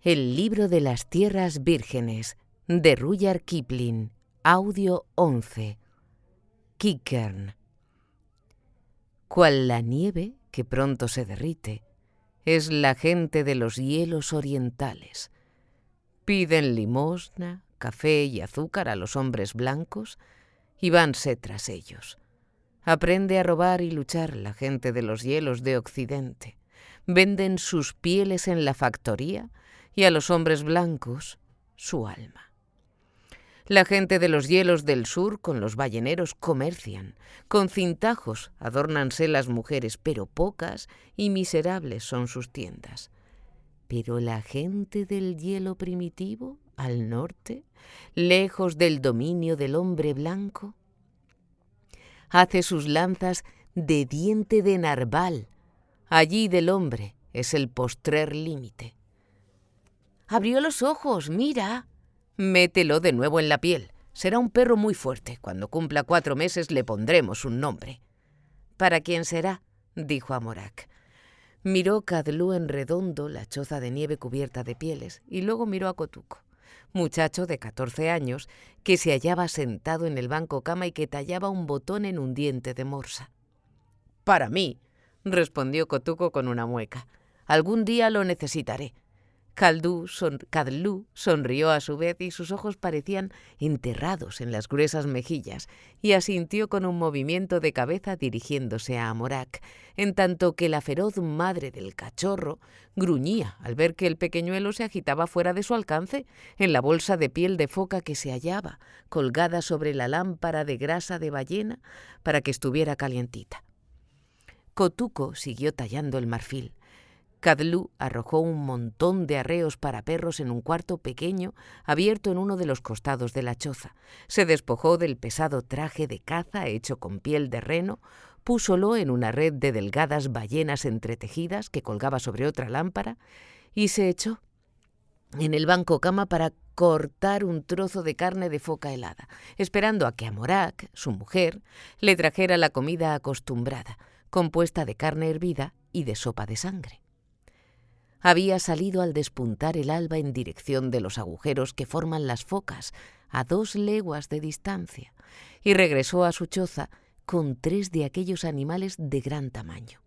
El libro de las tierras vírgenes, de Rudyard Kipling, audio 11. Kickern. Cual la nieve que pronto se derrite, es la gente de los hielos orientales. Piden limosna, café y azúcar a los hombres blancos y vanse tras ellos. Aprende a robar y luchar la gente de los hielos de Occidente. Venden sus pieles en la factoría y a los hombres blancos su alma. La gente de los hielos del sur con los balleneros comercian. Con cintajos adórnanse las mujeres, pero pocas y miserables son sus tiendas. Pero la gente del hielo primitivo, al norte, lejos del dominio del hombre blanco, hace sus lanzas de diente de narval. Allí del hombre es el postrer límite. Abrió los ojos, mira. Mételo de nuevo en la piel. Será un perro muy fuerte. Cuando cumpla 4 meses le pondremos un nombre. ¿Para quién será?, dijo Amorak. Miró Kadlu en redondo la choza de nieve cubierta de pieles y luego miró a Kotuko, muchacho de 14 años que se hallaba sentado en el banco cama y que tallaba un botón en un diente de morsa. «Para mí», respondió Kotuko con una mueca. «Algún día lo necesitaré». Kadlu sonrió a su vez y sus ojos parecían enterrados en las gruesas mejillas y asintió con un movimiento de cabeza dirigiéndose a Amorak, en tanto que la feroz madre del cachorro gruñía al ver que el pequeñuelo se agitaba fuera de su alcance en la bolsa de piel de foca que se hallaba colgada sobre la lámpara de grasa de ballena para que estuviera calientita. Kotuko siguió tallando el marfil. Kadlu arrojó un montón de arreos para perros en un cuarto pequeño abierto en uno de los costados de la choza. Se despojó del pesado traje de caza hecho con piel de reno, púsolo en una red de delgadas ballenas entretejidas que colgaba sobre otra lámpara y se echó en el banco cama para cortar un trozo de carne de foca helada, esperando a que Amorak, su mujer, le trajera la comida acostumbrada, compuesta de carne hervida y de sopa de sangre. Había salido al despuntar el alba en dirección de los agujeros que forman las focas, a 2 leguas de distancia, y regresó a su choza con 3 de aquellos animales de gran tamaño.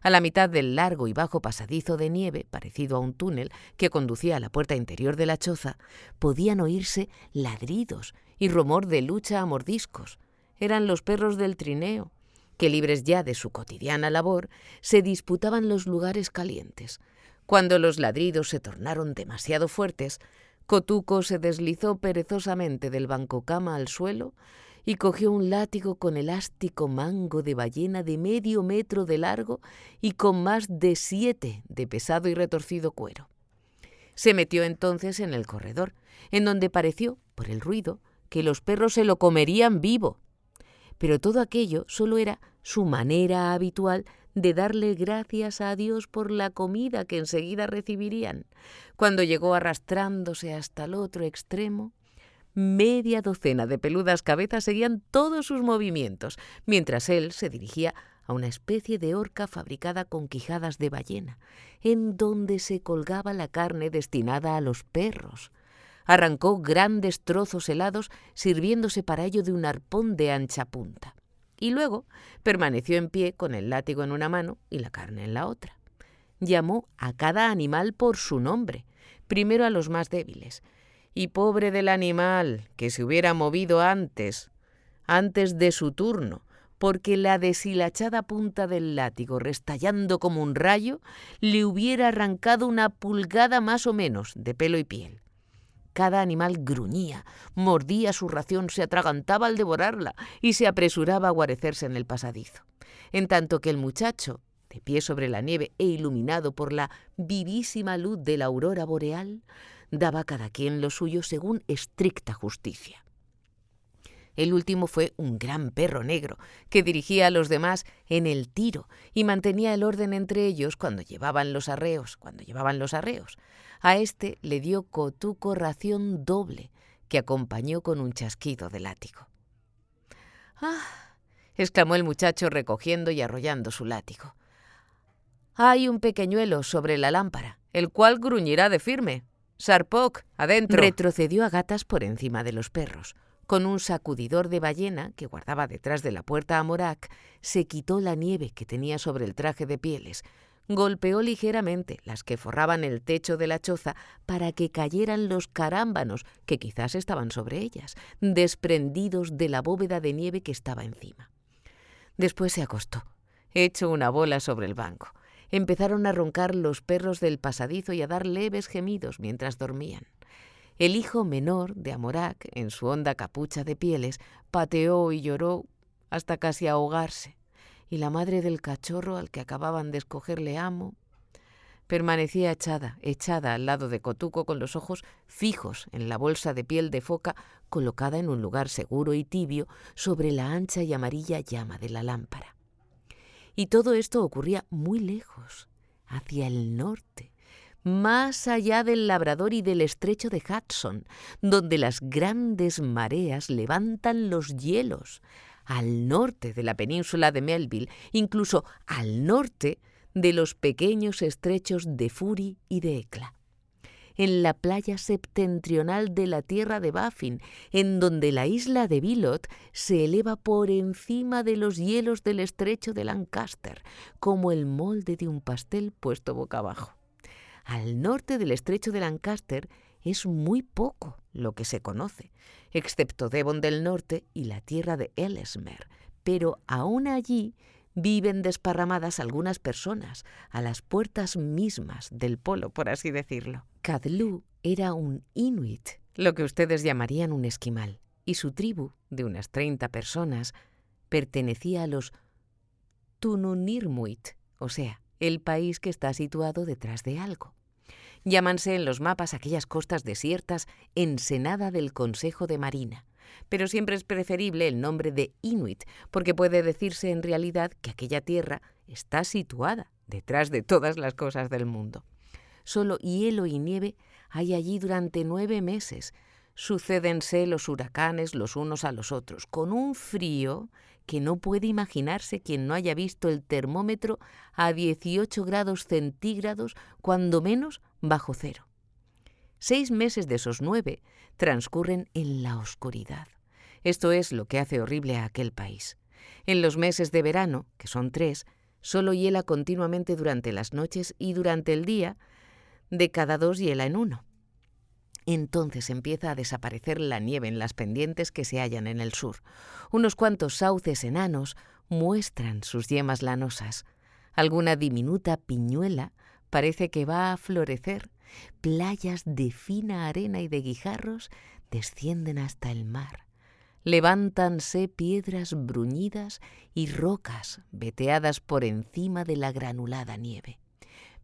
A la mitad del largo y bajo pasadizo de nieve, parecido a un túnel que conducía a la puerta interior de la choza, podían oírse ladridos y rumor de lucha a mordiscos. Eran los perros del trineo, que libres ya de su cotidiana labor, se disputaban los lugares calientes. Cuando los ladridos se tornaron demasiado fuertes, Kotuko se deslizó perezosamente del bancocama al suelo y cogió un látigo con elástico mango de ballena de medio metro de largo y con más de 7 de pesado y retorcido cuero. Se metió entonces en el corredor, en donde pareció, por el ruido, que los perros se lo comerían vivo. Pero todo aquello solo era su manera habitual de darle gracias a Dios por la comida que enseguida recibirían. Cuando llegó arrastrándose hasta el otro extremo, media docena de peludas cabezas seguían todos sus movimientos, mientras él se dirigía a una especie de horca fabricada con quijadas de ballena, en donde se colgaba la carne destinada a los perros. Arrancó grandes trozos helados, sirviéndose para ello de un arpón de ancha punta. Y luego permaneció en pie con el látigo en una mano y la carne en la otra. Llamó a cada animal por su nombre, primero a los más débiles. Y pobre del animal, que se hubiera movido antes de su turno, porque la deshilachada punta del látigo, restallando como un rayo, le hubiera arrancado 1 pulgada más o menos de pelo y piel. Cada animal gruñía, mordía su ración, se atragantaba al devorarla y se apresuraba a guarecerse en el pasadizo. En tanto que el muchacho, de pie sobre la nieve e iluminado por la vivísima luz de la aurora boreal, daba a cada quien lo suyo según estricta justicia. El último fue un gran perro negro que dirigía a los demás en el tiro y mantenía el orden entre ellos cuando llevaban los arreos. A este le dio Kotuko ración doble, que acompañó con un chasquido de látigo. «¡Ah!», exclamó el muchacho recogiendo y arrollando su látigo. Hay un pequeñuelo sobre la lámpara, el cual gruñirá de firme. Sarpok, adentro. Retrocedió a gatas por encima de los perros. Con un sacudidor de ballena que guardaba detrás de la puerta a Morak, se quitó la nieve que tenía sobre el traje de pieles. Golpeó ligeramente las que forraban el techo de la choza para que cayeran los carámbanos que quizás estaban sobre ellas, desprendidos de la bóveda de nieve que estaba encima. Después se acostó, hecho una bola sobre el banco. Empezaron a roncar los perros del pasadizo y a dar leves gemidos mientras dormían. El hijo menor de Amorak, en su honda capucha de pieles, pateó y lloró hasta casi ahogarse, y la madre del cachorro, al que acababan de escogerle amo, permanecía echada al lado de Kotuko con los ojos fijos en la bolsa de piel de foca colocada en un lugar seguro y tibio sobre la ancha y amarilla llama de la lámpara. Y todo esto ocurría muy lejos, hacia el norte, más allá del Labrador y del estrecho de Hudson, donde las grandes mareas levantan los hielos, al norte de la península de Melville, incluso al norte de los pequeños estrechos de Fury y de Hecla. En la playa septentrional de la tierra de Baffin, en donde la isla de Bylot se eleva por encima de los hielos del estrecho de Lancaster, como el molde de un pastel puesto boca abajo. Al norte del estrecho de Lancaster es muy poco lo que se conoce, excepto Devon del Norte y la tierra de Ellesmere, pero aún allí viven desparramadas algunas personas, a las puertas mismas del polo, por así decirlo. Kadlu era un inuit, lo que ustedes llamarían un esquimal, y su tribu, de unas 30 personas, pertenecía a los Tununirmuit, o sea, el país que está situado detrás de algo. Llámanse en los mapas aquellas costas desiertas Ensenada del Consejo de Marina, pero siempre es preferible el nombre de Inuit, porque puede decirse en realidad que aquella tierra está situada detrás de todas las cosas del mundo. Solo hielo y nieve hay allí durante 9 meses. Sucédense los huracanes los unos a los otros, con un frío que no puede imaginarse quien no haya visto el termómetro a 18 grados centígrados, cuando menos bajo cero. 6 meses de esos 9 transcurren en la oscuridad. Esto es lo que hace horrible a aquel país. En los meses de verano, que son 3, solo hiela continuamente durante las noches y durante el día, de cada 2 hiela en 1. Entonces empieza a desaparecer la nieve en las pendientes que se hallan en el sur. Unos cuantos sauces enanos muestran sus yemas lanosas. Alguna diminuta piñuela parece que va a florecer. Playas de fina arena y de guijarros descienden hasta el mar. Levántanse piedras bruñidas y rocas veteadas por encima de la granulada nieve.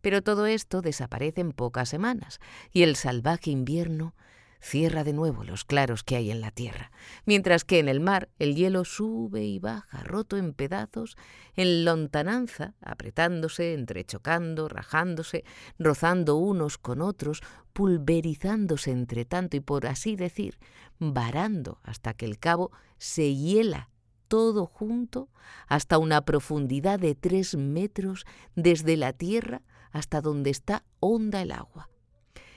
Pero todo esto desaparece en pocas semanas y el salvaje invierno cierra de nuevo los claros que hay en la tierra, mientras que en el mar el hielo sube y baja, roto en pedazos, en lontananza, apretándose, entrechocando, rajándose, rozando unos con otros, pulverizándose entre tanto y, por así decir, varando hasta que el cabo se hiela todo junto hasta una profundidad de 3 metros desde la tierra hasta donde está honda el agua.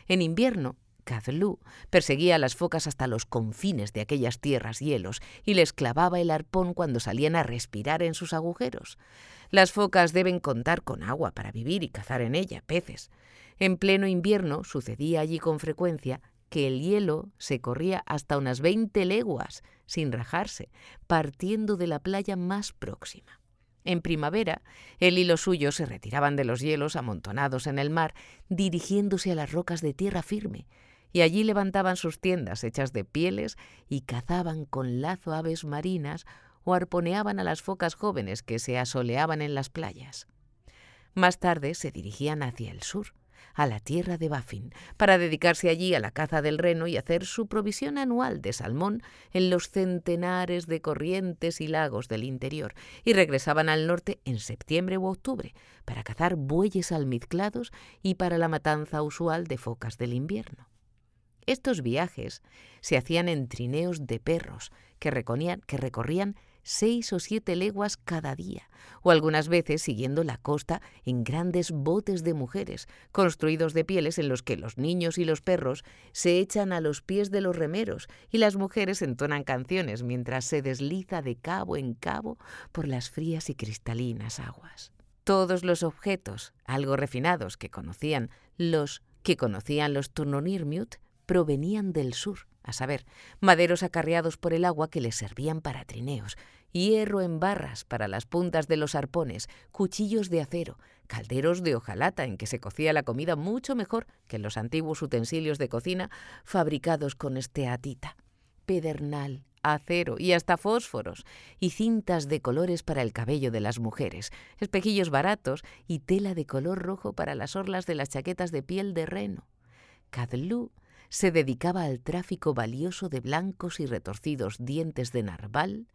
En invierno, Kadlu perseguía a las focas hasta los confines de aquellas tierras hielos y les clavaba el arpón cuando salían a respirar en sus agujeros. Las focas deben contar con agua para vivir y cazar en ella peces. En pleno invierno sucedía allí con frecuencia que el hielo se corría hasta unas 20 leguas sin rajarse, partiendo de la playa más próxima. En primavera, él y los suyos se retiraban de los hielos amontonados en el mar, dirigiéndose a las rocas de tierra firme, y allí levantaban sus tiendas hechas de pieles y cazaban con lazo aves marinas o arponeaban a las focas jóvenes que se asoleaban en las playas. Más tarde se dirigían hacia el sur, a la tierra de Baffin, para dedicarse allí a la caza del reno y hacer su provisión anual de salmón en los centenares de corrientes y lagos del interior, y regresaban al norte en septiembre u octubre para cazar bueyes almizclados y para la matanza usual de focas del invierno. Estos viajes se hacían en trineos de perros que recorrían 6 o 7 leguas cada día, o algunas veces siguiendo la costa en grandes botes de mujeres, construidos de pieles en los que los niños y los perros se echan a los pies de los remeros y las mujeres entonan canciones mientras se desliza de cabo en cabo por las frías y cristalinas aguas. Todos los objetos, algo refinados que conocían los Tunonirmiut, provenían del sur, a saber, maderos acarreados por el agua que les servían para trineos, hierro en barras para las puntas de los arpones, cuchillos de acero, calderos de hojalata en que se cocía la comida mucho mejor que en los antiguos utensilios de cocina fabricados con esteatita, pedernal, acero y hasta fósforos, y cintas de colores para el cabello de las mujeres, espejillos baratos y tela de color rojo para las orlas de las chaquetas de piel de reno. Kadlu se dedicaba al tráfico valioso de blancos y retorcidos dientes de narval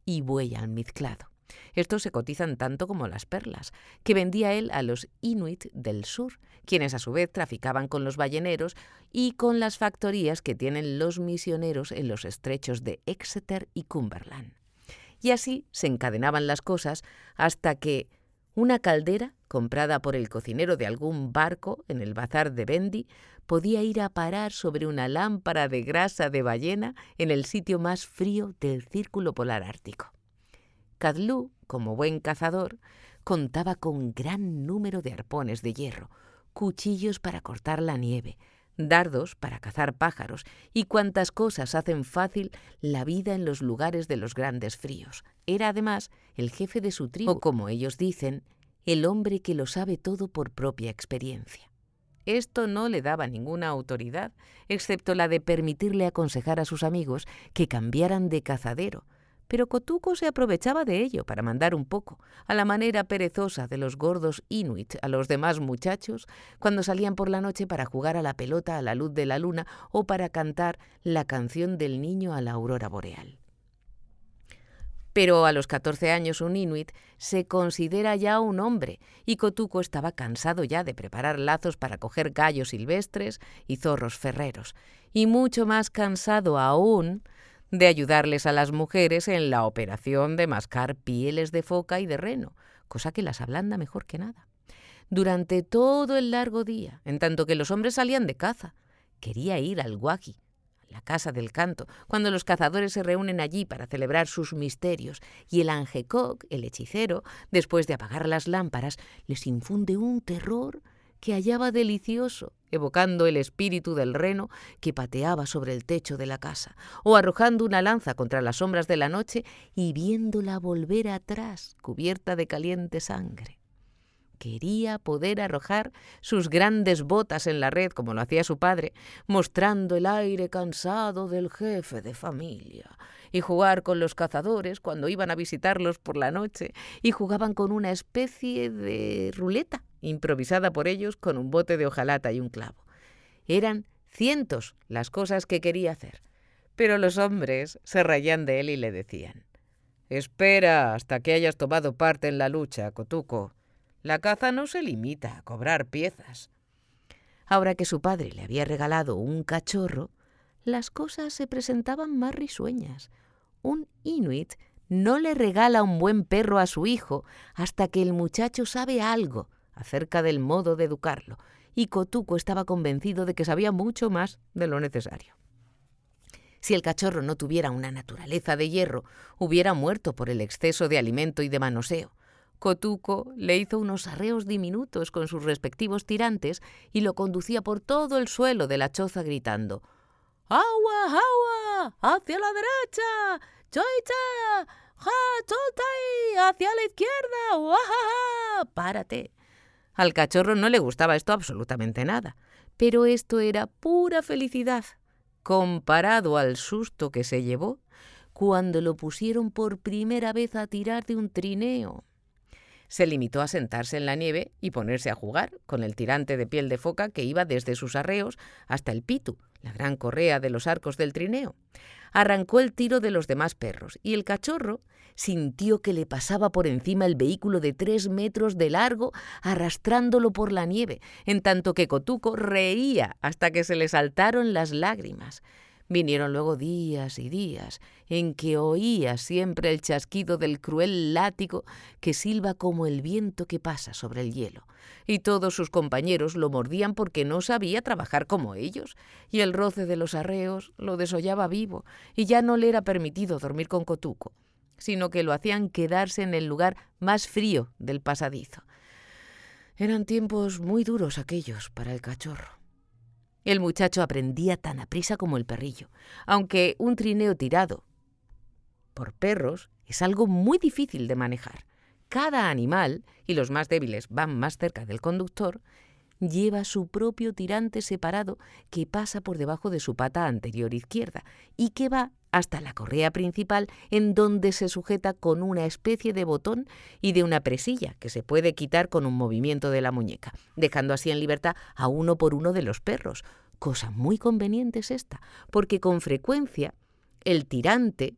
y buey almizclado. Estos se cotizan tanto como las perlas, que vendía él a los Inuit del sur, quienes a su vez traficaban con los balleneros y con las factorías que tienen los misioneros en los estrechos de Exeter y Cumberland. Y así se encadenaban las cosas hasta que una caldera, comprada por el cocinero de algún barco en el bazar de Bendy, podía ir a parar sobre una lámpara de grasa de ballena en el sitio más frío del círculo polar ártico. Kadlu, como buen cazador, contaba con gran número de arpones de hierro, cuchillos para cortar la nieve, dardos para cazar pájaros y cuantas cosas hacen fácil la vida en los lugares de los grandes fríos. Era además el jefe de su tribu, o como ellos dicen, el hombre que lo sabe todo por propia experiencia. Esto no le daba ninguna autoridad, excepto la de permitirle aconsejar a sus amigos que cambiaran de cazadero, pero Kotuko se aprovechaba de ello para mandar un poco, a la manera perezosa de los gordos inuit a los demás muchachos cuando salían por la noche para jugar a la pelota a la luz de la luna o para cantar la canción del niño a la aurora boreal. Pero a los 14 años un inuit se considera ya un hombre y Kotuko estaba cansado ya de preparar lazos para coger gallos silvestres y zorros ferreros, y mucho más cansado aún de ayudarles a las mujeres en la operación de mascar pieles de foca y de reno, cosa que las ablanda mejor que nada. Durante todo el largo día, en tanto que los hombres salían de caza, quería ir al Wagi, la casa del canto, cuando los cazadores se reúnen allí para celebrar sus misterios, y el Angekok, el hechicero, después de apagar las lámparas, les infunde un terror que hallaba delicioso, evocando el espíritu del reno que pateaba sobre el techo de la casa, o arrojando una lanza contra las sombras de la noche y viéndola volver atrás, cubierta de caliente sangre. Quería poder arrojar sus grandes botas en la red como lo hacía su padre, mostrando el aire cansado del jefe de familia, y jugar con los cazadores cuando iban a visitarlos por la noche y jugaban con una especie de ruleta improvisada por ellos con un bote de hojalata y un clavo. Eran cientos las cosas que quería hacer, pero los hombres se reían de él y le decían: «Espera hasta que hayas tomado parte en la lucha, Kotuko. La caza no se limita a cobrar piezas». Ahora que su padre le había regalado un cachorro, las cosas se presentaban más risueñas. Un inuit no le regala un buen perro a su hijo hasta que el muchacho sabe algo acerca del modo de educarlo, y Kotuko estaba convencido de que sabía mucho más de lo necesario. Si el cachorro no tuviera una naturaleza de hierro, hubiera muerto por el exceso de alimento y de manoseo. Kotuko le hizo unos arreos diminutos con sus respectivos tirantes y lo conducía por todo el suelo de la choza gritando: «¡Agua, agua! ¡Hacia la derecha! ¡Choita! ¡Ja, chotai! ¡Hacia la izquierda! ¡Uajaja! ¡Párate!». Al cachorro no le gustaba esto absolutamente nada, pero esto era pura felicidad, comparado al susto que se llevó cuando lo pusieron por primera vez a tirar de un trineo. Se limitó a sentarse en la nieve y ponerse a jugar con el tirante de piel de foca que iba desde sus arreos hasta el pitu, la gran correa de los arcos del trineo. Arrancó el tiro de los demás perros y el cachorro sintió que le pasaba por encima el vehículo de 3 metros de largo, arrastrándolo por la nieve, en tanto que Kotuko reía hasta que se le saltaron las lágrimas. Vinieron luego días y días en que oía siempre el chasquido del cruel látigo que silba como el viento que pasa sobre el hielo, y todos sus compañeros lo mordían porque no sabía trabajar como ellos, y el roce de los arreos lo desollaba vivo, y ya no le era permitido dormir con Kotuko, sino que lo hacían quedarse en el lugar más frío del pasadizo. Eran tiempos muy duros aquellos para el cachorro. El muchacho aprendía tan aprisa como el perrillo, aunque un trineo tirado por perros es algo muy difícil de manejar. Cada animal, y los más débiles van más cerca del conductor, lleva su propio tirante separado que pasa por debajo de su pata anterior izquierda y que va hasta la correa principal, en donde se sujeta con una especie de botón y de una presilla que se puede quitar con un movimiento de la muñeca, dejando así en libertad a uno por uno de los perros. Cosa muy conveniente es esta, porque con frecuencia el tirante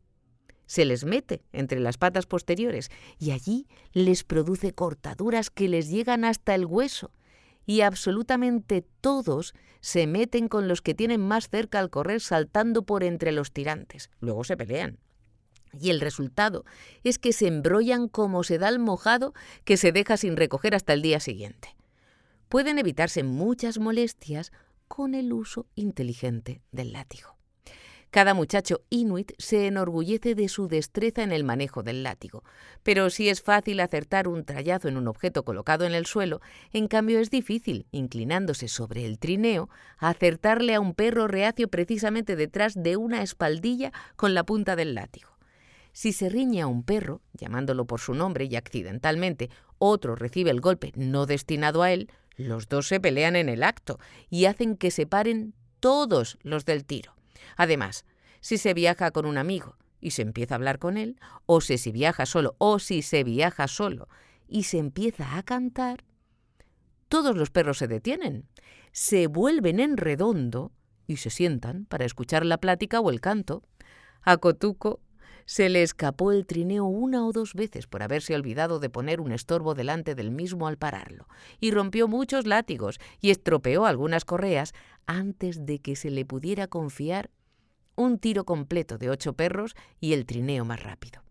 se les mete entre las patas posteriores y allí les produce cortaduras que les llegan hasta el hueso, y absolutamente todos se meten con los que tienen más cerca al correr, saltando por entre los tirantes. Luego se pelean. Y el resultado es que se embrollan como sedal mojado que se deja sin recoger hasta el día siguiente. Pueden evitarse muchas molestias con el uso inteligente del látigo. Cada muchacho inuit se enorgullece de su destreza en el manejo del látigo, pero si es fácil acertar un trayazo en un objeto colocado en el suelo, en cambio es difícil, inclinándose sobre el trineo, acertarle a un perro reacio precisamente detrás de una espaldilla con la punta del látigo. Si se riñe a un perro, llamándolo por su nombre y accidentalmente otro recibe el golpe no destinado a él, los dos se pelean en el acto y hacen que se paren todos los del tiro. Además, si se viaja con un amigo y se empieza a hablar con él, o si se viaja solo y se empieza a cantar, todos los perros se detienen, se vuelven en redondo y se sientan para escuchar la plática o el canto. A Kotuko se le escapó el trineo una o dos veces por haberse olvidado de poner un estorbo delante del mismo al pararlo, y rompió muchos látigos y estropeó algunas correas antes de que se le pudiera confiar un tiro completo de 8 perros y el trineo más rápido.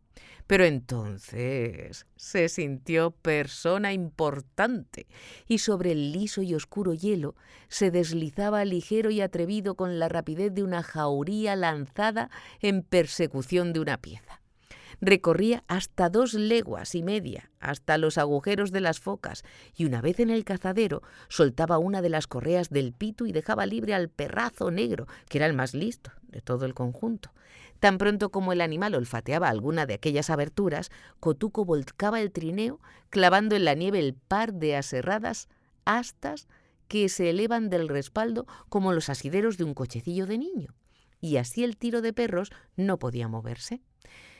Pero entonces se sintió persona importante y sobre el liso y oscuro hielo se deslizaba ligero y atrevido con la rapidez de una jauría lanzada en persecución de una pieza. Recorría hasta 2 leguas y media, hasta los agujeros de las focas, y una vez en el cazadero soltaba una de las correas del pitu y dejaba libre al perrazo negro, que era el más listo de todo el conjunto. Tan pronto como el animal olfateaba alguna de aquellas aberturas, Kotuko volcaba el trineo, clavando en la nieve el par de aserradas astas que se elevan del respaldo como los asideros de un cochecillo de niño, y así el tiro de perros no podía moverse.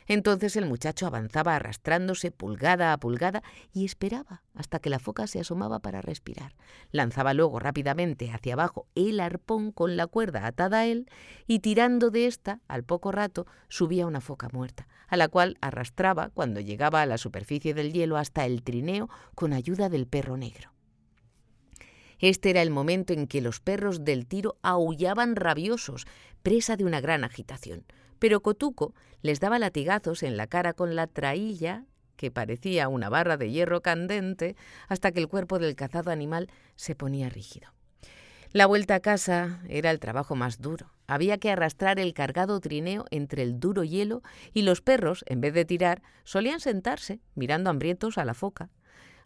Entonces el muchacho avanzaba arrastrándose pulgada a pulgada y esperaba hasta que la foca se asomaba para respirar. Lanzaba luego rápidamente hacia abajo el arpón con la cuerda atada a él y tirando de ésta, al poco rato, subía una foca muerta, a la cual arrastraba cuando llegaba a la superficie del hielo hasta el trineo con ayuda del perro negro. Este era el momento en que los perros del tiro aullaban rabiosos, presa de una gran agitación. Pero Kotuko les daba latigazos en la cara con la traílla, que parecía una barra de hierro candente, hasta que el cuerpo del cazado animal se ponía rígido. La vuelta a casa era el trabajo más duro. Había que arrastrar el cargado trineo entre el duro hielo y los perros, en vez de tirar, solían sentarse, mirando hambrientos a la foca.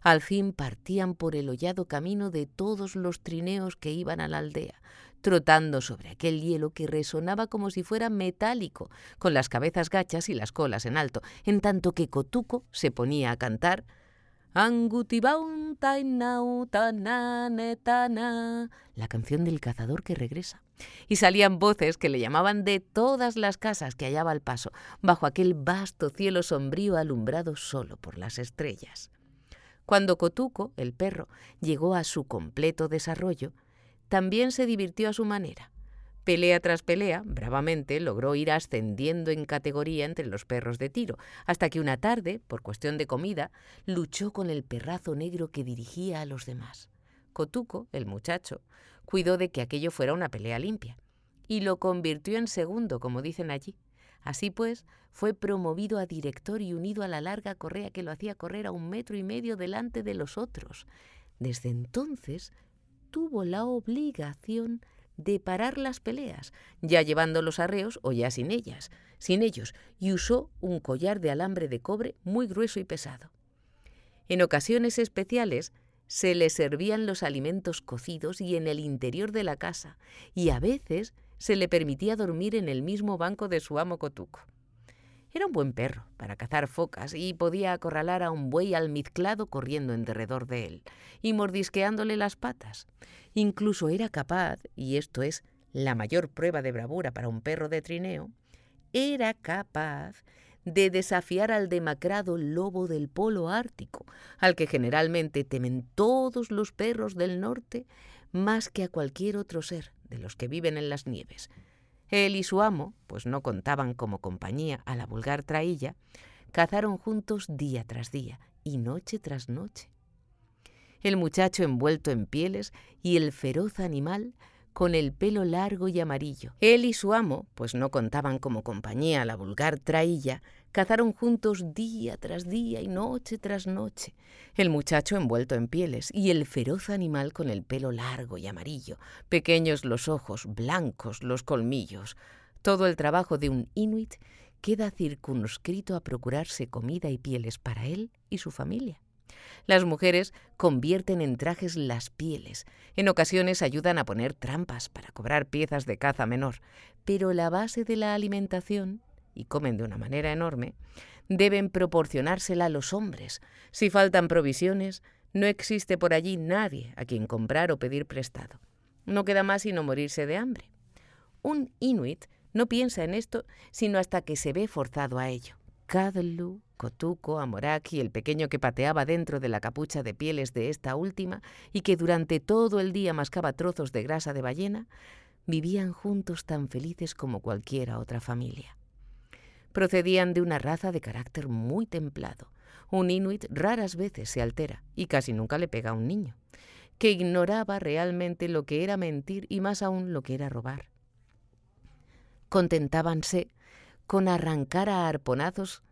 Al fin partían por el hollado camino de todos los trineos que iban a la aldea, trotando sobre aquel hielo que resonaba como si fuera metálico, con las cabezas gachas y las colas en alto, en tanto que Kotuko se ponía a cantar Angutibaun tainau tananetana, la canción del cazador que regresa. Y salían voces que le llamaban de todas las casas que hallaba al paso, bajo aquel vasto cielo sombrío alumbrado solo por las estrellas. Cuando Kotuko, el perro, llegó a su completo desarrollo, también se divirtió a su manera. Pelea tras pelea, bravamente, logró ir ascendiendo en categoría entre los perros de tiro, hasta que una tarde, por cuestión de comida, luchó con el perrazo negro que dirigía a los demás. Kotuko, el muchacho, cuidó de que aquello fuera una pelea limpia. y lo convirtió en segundo, como dicen allí. Así pues, fue promovido a director y unido a la larga correa que lo hacía correr a 1,5 metros delante de los otros. Desde entonces, tuvo la obligación de parar las peleas, ya llevando los arreos o ya sin ellos, y usó un collar de alambre de cobre muy grueso y pesado. En ocasiones especiales se le servían los alimentos cocidos y en el interior de la casa, y a veces se le permitía dormir en el mismo banco de su amo Kotuko. Era un buen perro para cazar focas y podía acorralar a un buey almizclado corriendo en derredor de él y mordisqueándole las patas. Incluso era capaz, y esto es la mayor prueba de bravura para un perro de trineo, era capaz de desafiar al demacrado lobo del polo ártico, al que generalmente temen todos los perros del norte más que a cualquier otro ser de los que viven en las nieves. Él y su amo, pues no contaban como compañía a la vulgar traílla, cazaron juntos día tras día y noche tras noche. El muchacho envuelto en pieles y el feroz animal con el pelo largo y amarillo. Él y su amo, pues no contaban como compañía a la vulgar traílla, cazaron juntos día tras día y noche tras noche. El muchacho envuelto en pieles y el feroz animal con el pelo largo y amarillo, pequeños los ojos, blancos los colmillos. Todo el trabajo de un inuit queda circunscrito a procurarse comida y pieles para él y su familia. Las mujeres convierten en trajes las pieles. En ocasiones ayudan a poner trampas para cobrar piezas de caza menor. Pero la base de la alimentación, y comen de una manera enorme, deben proporcionársela a los hombres. Si faltan provisiones, no existe por allí nadie a quien comprar o pedir prestado. No queda más sino morirse de hambre. Un inuit no piensa en esto sino hasta que se ve forzado a ello. Kadlu, Kotuko, Amorak y el pequeño que pateaba dentro de la capucha de pieles de esta última y que durante todo el día mascaba trozos de grasa de ballena, vivían juntos tan felices como cualquiera otra familia. Procedían de una raza de carácter muy templado. Un inuit raras veces se altera y casi nunca le pega a un niño, que ignoraba realmente lo que era mentir y más aún lo que era robar. Contentábanse con arrancar a arponazos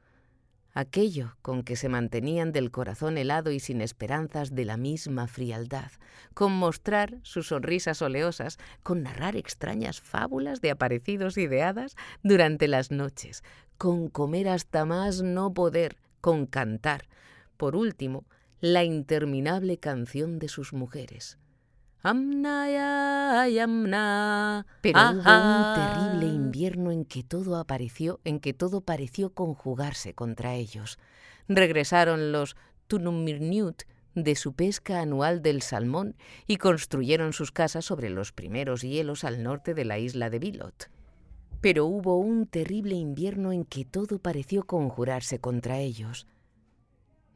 aquello con que se mantenían del corazón helado y sin esperanzas de la misma frialdad, con mostrar sus sonrisas oleosas, con narrar extrañas fábulas de aparecidos y de hadas durante las noches, con comer hasta más no poder, con cantar. Por último, la interminable canción de sus mujeres. Amna yamna. Pero hubo un terrible invierno en que todo pareció conjugarse contra ellos. Regresaron los Tunumirniut de su pesca anual del salmón y construyeron sus casas sobre los primeros hielos al norte de la isla de Bilot. Pero hubo un terrible invierno en que todo pareció conjurarse contra ellos.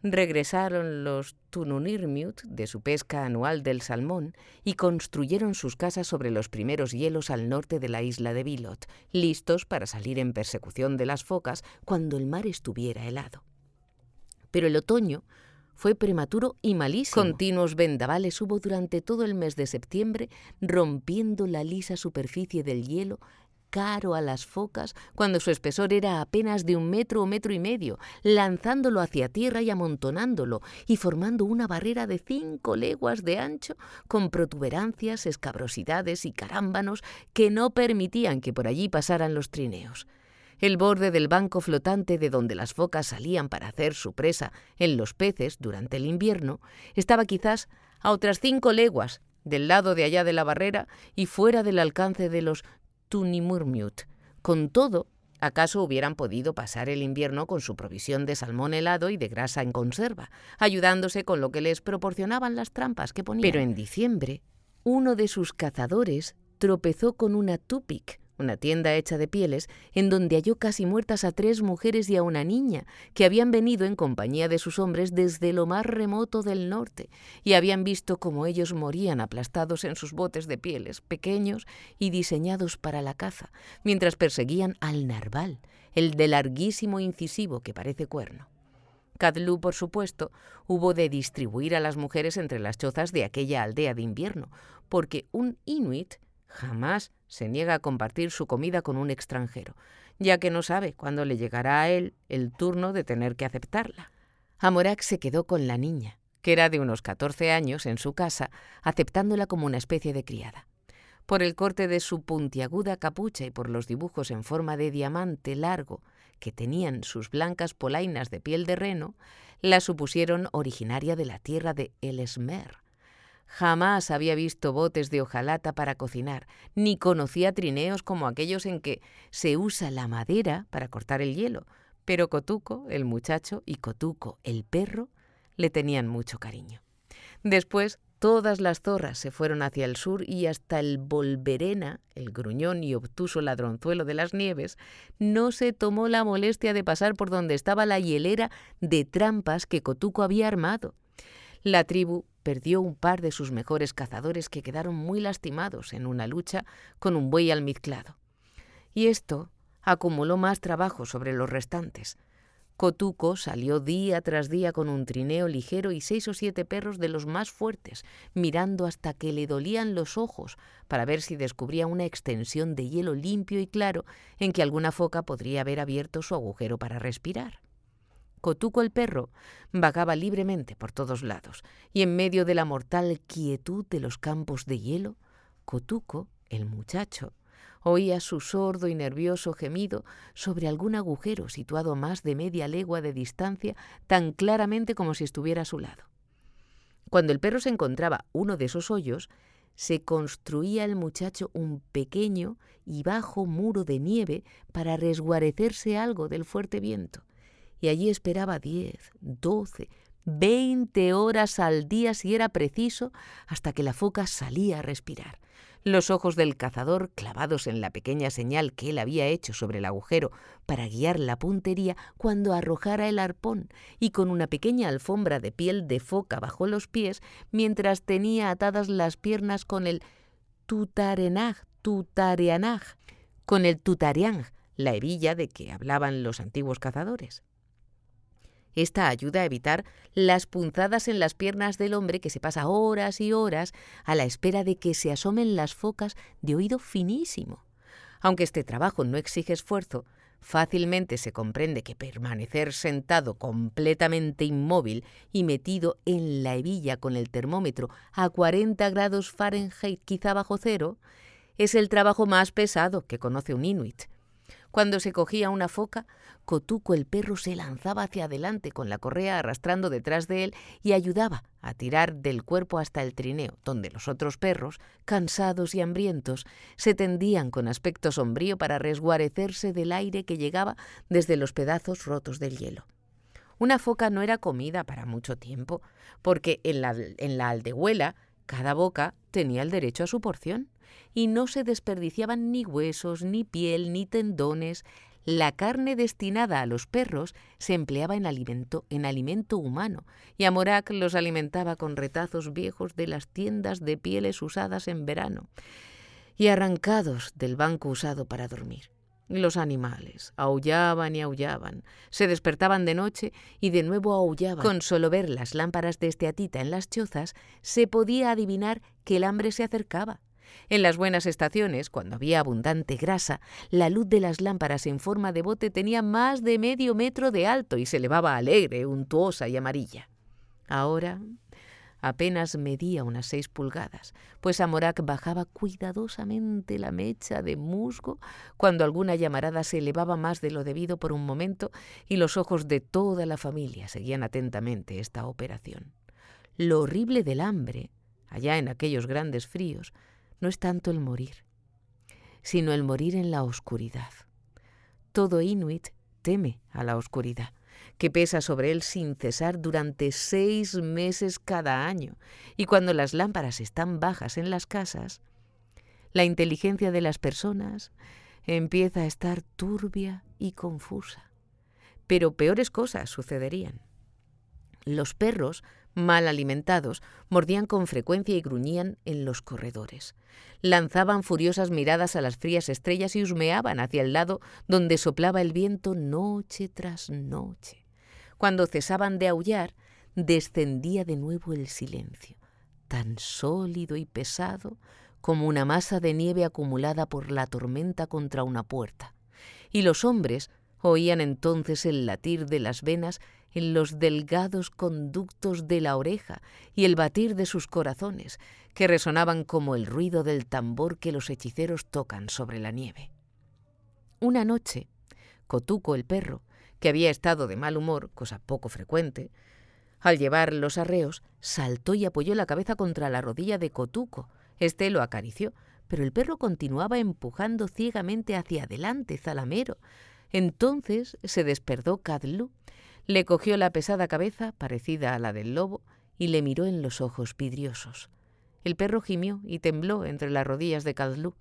Regresaron los Tununirmiut de su pesca anual del salmón y construyeron sus casas sobre los primeros hielos al norte de la isla de Bilot, listos para salir en persecución de las focas cuando el mar estuviera helado. Pero el otoño fue prematuro y malísimo. Continuos vendavales hubo durante todo el mes de septiembre, rompiendo la lisa superficie del hielo caro a las focas cuando su espesor era apenas de 1 metro o 1,5 metros, lanzándolo hacia tierra y amontonándolo y formando una barrera de 5 leguas de ancho con protuberancias, escabrosidades y carámbanos que no permitían que por allí pasaran los trineos. El borde del banco flotante de donde las focas salían para hacer su presa en los peces durante el invierno estaba quizás a otras 5 leguas del lado de allá de la barrera y fuera del alcance de los Tunimurmiut. Con todo, acaso hubieran podido pasar el invierno con su provisión de salmón helado y de grasa en conserva, ayudándose con lo que les proporcionaban las trampas que ponían. Pero en diciembre, uno de sus cazadores tropezó con una tupik, una tienda hecha de pieles, en donde halló casi muertas a 3 mujeres y a una niña, que habían venido en compañía de sus hombres desde lo más remoto del norte, y habían visto cómo ellos morían aplastados en sus botes de pieles, pequeños y diseñados para la caza, mientras perseguían al narval, el de larguísimo incisivo que parece cuerno. Kadlu, por supuesto, hubo de distribuir a las mujeres entre las chozas de aquella aldea de invierno, porque un inuit jamás se niega a compartir su comida con un extranjero, ya que no sabe cuándo le llegará a él el turno de tener que aceptarla. Amorak se quedó con la niña, que era de unos 14 años, en su casa, aceptándola como una especie de criada. Por el corte de su puntiaguda capucha y por los dibujos en forma de diamante largo que tenían sus blancas polainas de piel de reno, la supusieron originaria de la tierra de El Esmer. Jamás había visto botes de hojalata para cocinar, ni conocía trineos como aquellos en que se usa la madera para cortar el hielo, pero Kotuko, el muchacho, y Kotuko, el perro, le tenían mucho cariño. Después, todas las zorras se fueron hacia el sur y hasta el Volverena, el gruñón y obtuso ladronzuelo de las nieves, no se tomó la molestia de pasar por donde estaba la hielera de trampas que Kotuko había armado. La tribu perdió un par de sus mejores cazadores que quedaron muy lastimados en una lucha con un buey almizclado. Y esto acumuló más trabajo sobre los restantes. Kotuko salió día tras día con un trineo ligero y 6 o 7 perros de los más fuertes, mirando hasta que le dolían los ojos para ver si descubría una extensión de hielo limpio y claro en que alguna foca podría haber abierto su agujero para respirar. Kotuko el perro vagaba libremente por todos lados, y en medio de la mortal quietud de los campos de hielo, Kotuko, el muchacho, oía su sordo y nervioso gemido sobre algún agujero situado a más de media legua de distancia, tan claramente como si estuviera a su lado. Cuando el perro se encontraba uno de esos hoyos, se construía el muchacho un pequeño y bajo muro de nieve para resguarecerse algo del fuerte viento, y allí esperaba 10, 12, 20 horas al día si era preciso, hasta que la foca salía a respirar. Los ojos del cazador, clavados en la pequeña señal que él había hecho sobre el agujero para guiar la puntería cuando arrojara el arpón, y con una pequeña alfombra de piel de foca bajo los pies, mientras tenía atadas las piernas con el tutareanaj, la hebilla de que hablaban los antiguos cazadores. Esta ayuda a evitar las punzadas en las piernas del hombre que se pasa horas y horas a la espera de que se asomen las focas de oído finísimo. Aunque este trabajo no exige esfuerzo, fácilmente se comprende que permanecer sentado completamente inmóvil y metido en la hebilla con el termómetro a 40 grados Fahrenheit, quizá bajo cero, es el trabajo más pesado que conoce un inuit. Cuando se cogía una foca, Kotuko el perro se lanzaba hacia adelante con la correa arrastrando detrás de él y ayudaba a tirar del cuerpo hasta el trineo, donde los otros perros, cansados y hambrientos, se tendían con aspecto sombrío para resguarecerse del aire que llegaba desde los pedazos rotos del hielo. Una foca no era comida para mucho tiempo, porque en la aldehuela cada boca tenía el derecho a su porción, y no se desperdiciaban ni huesos, ni piel, ni tendones. La carne destinada a los perros se empleaba en alimento humano, y Amorak los alimentaba con retazos viejos de las tiendas de pieles usadas en verano y arrancados del banco usado para dormir. Los animales aullaban y aullaban, se despertaban de noche y de nuevo aullaban. Con solo ver las lámparas de esteatita en las chozas, se podía adivinar que el hambre se acercaba. En las buenas estaciones, cuando había abundante grasa, la luz de las lámparas en forma de bote tenía más de medio metro de alto y se elevaba alegre, untuosa y amarilla. Ahora apenas medía unas 6 pulgadas, pues Amorak bajaba cuidadosamente la mecha de musgo cuando alguna llamarada se elevaba más de lo debido por un momento y los ojos de toda la familia seguían atentamente esta operación. Lo horrible del hambre, allá en aquellos grandes fríos, no es tanto el morir, sino el morir en la oscuridad. Todo inuit teme a la oscuridad, que pesa sobre él sin cesar durante 6 meses cada año, y cuando las lámparas están bajas en las casas, la inteligencia de las personas empieza a estar turbia y confusa. Pero peores cosas sucederían. Los perros, mal alimentados, mordían con frecuencia y gruñían en los corredores. Lanzaban furiosas miradas a las frías estrellas y husmeaban hacia el lado donde soplaba el viento noche tras noche. Cuando cesaban de aullar, descendía de nuevo el silencio, tan sólido y pesado como una masa de nieve acumulada por la tormenta contra una puerta. Y los hombres oían entonces el latir de las venas en los delgados conductos de la oreja y el batir de sus corazones, que resonaban como el ruido del tambor que los hechiceros tocan sobre la nieve. Una noche, Kotuko el perro, que había estado de mal humor, cosa poco frecuente, al llevar los arreos, saltó y apoyó la cabeza contra la rodilla de Kotuko. Este lo acarició, pero el perro continuaba empujando ciegamente hacia adelante, zalamero. Entonces se despertó Kadlu, le cogió la pesada cabeza, parecida a la del lobo, y le miró en los ojos vidriosos. El perro gimió y tembló entre las rodillas de Kadlu.